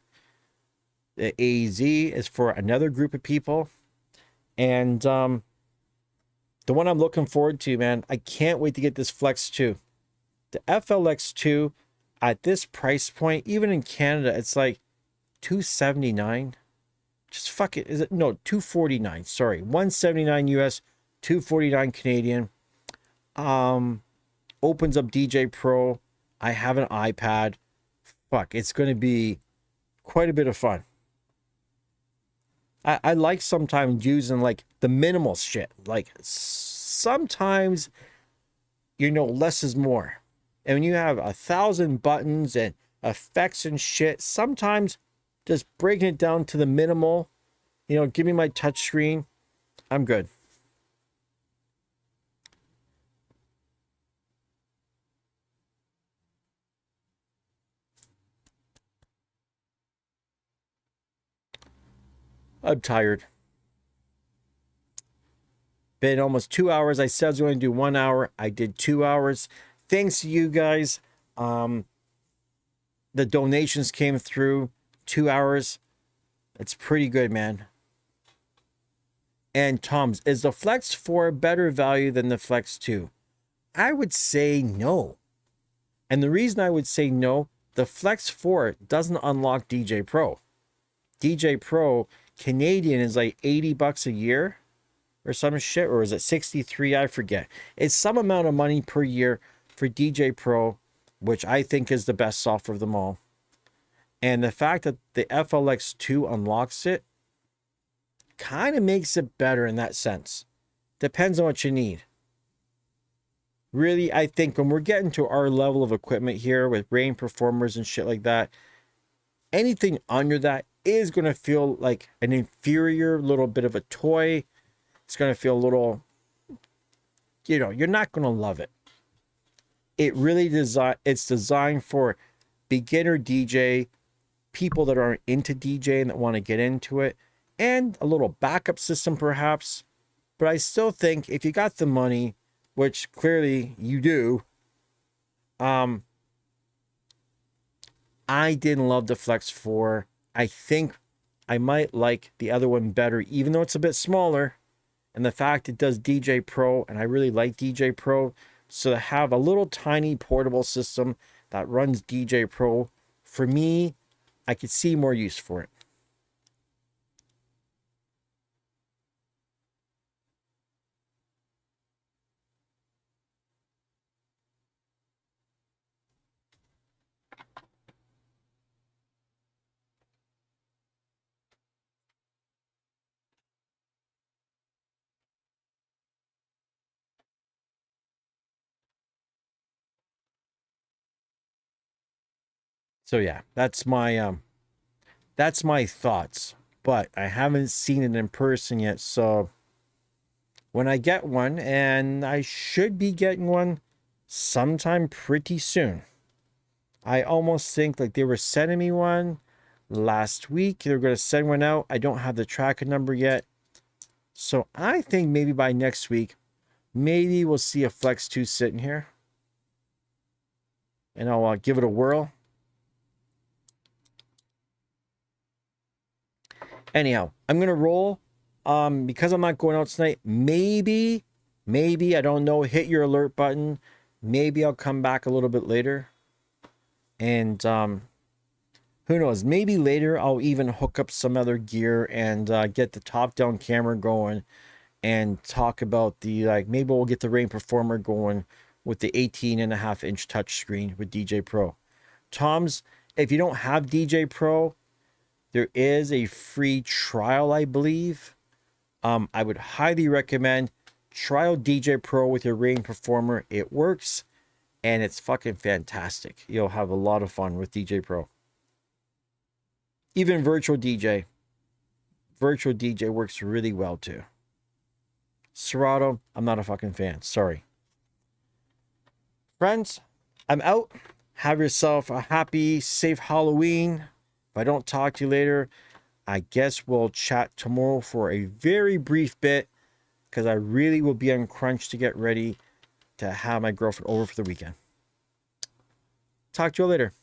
The AZ is for another group of people. And the one I'm looking forward to, man, I can't wait to get this Flex 2. The FLX 2 at this price point, even in Canada, it's like $279. Just fuck it. Is it? No, $249. Sorry. $179 US, $249 Canadian. Opens up DJ Pro. I have an iPad. Fuck, it's going to be quite a bit of fun. I like sometimes using like the minimal shit. Like sometimes, less is more. And when you have 1,000 buttons and effects and shit, sometimes just breaking it down to the minimal, give me my touch screen, I'm good. I'm tired. Been almost 2 hours. I said I was going to do 1 hour. I did 2 hours. Thanks to you guys. The donations came through. 2 hours. It's pretty good, man. And Tom's, is the Flex 4 better value than the Flex 2? I would say no. And the reason I would say no, the Flex 4 doesn't unlock DJ Pro. DJ Pro Canadian is like $80 a year or some shit, or is it 63? I forget. It's some amount of money per year for DJ Pro, which I think is the best software of them all. And the fact that the FLX2 unlocks it kind of makes it better in that sense. Depends on what you need. Really, I think when we're getting to our level of equipment here with Rain Performers and shit like that, anything under that is going to feel like an inferior little bit of a toy. It's going to feel a little, you're not going to love it. It really it's designed for beginner DJ, people that aren't into DJing that want to get into it, and a little backup system perhaps. But I still think if you got the money, which clearly you do, I didn't love the Flex 4. I think I might like the other one better, even though it's a bit smaller. And the fact it does DJ Pro, and I really like DJ Pro. So to have a little tiny portable system that runs DJ Pro, for me, I could see more use for it. So yeah, that's my That's my thoughts, but I haven't seen it in person yet. So when I get one, and I should be getting one sometime pretty soon. I almost think like they were sending me one last week. They're going to send one out. I don't have the tracker number yet. So I think maybe by next week, maybe we'll see a Flex 2 sitting here. And I'll give it a whirl. Anyhow, I'm going to roll. Because I'm not going out tonight, maybe, I don't know, hit your alert button. Maybe I'll come back a little bit later. And who knows, maybe later I'll even hook up some other gear and get the top-down camera going and talk about the, like, maybe we'll get the Rain Performer going with the 18.5-inch touchscreen with DJ Pro. Toms, if you don't have DJ Pro, there is a free trial, I believe. I would highly recommend trial DJ Pro with your Rain Performer. It works, and it's fucking fantastic. You'll have a lot of fun with DJ Pro. Even Virtual DJ. Virtual DJ works really well, too. Serato, I'm not a fucking fan. Sorry. Friends, I'm out. Have yourself a happy, safe Halloween. If I don't talk to you later, I guess we'll chat tomorrow for a very brief bit, because I really will be on crunch to get ready to have my girlfriend over for the weekend. Talk to you later.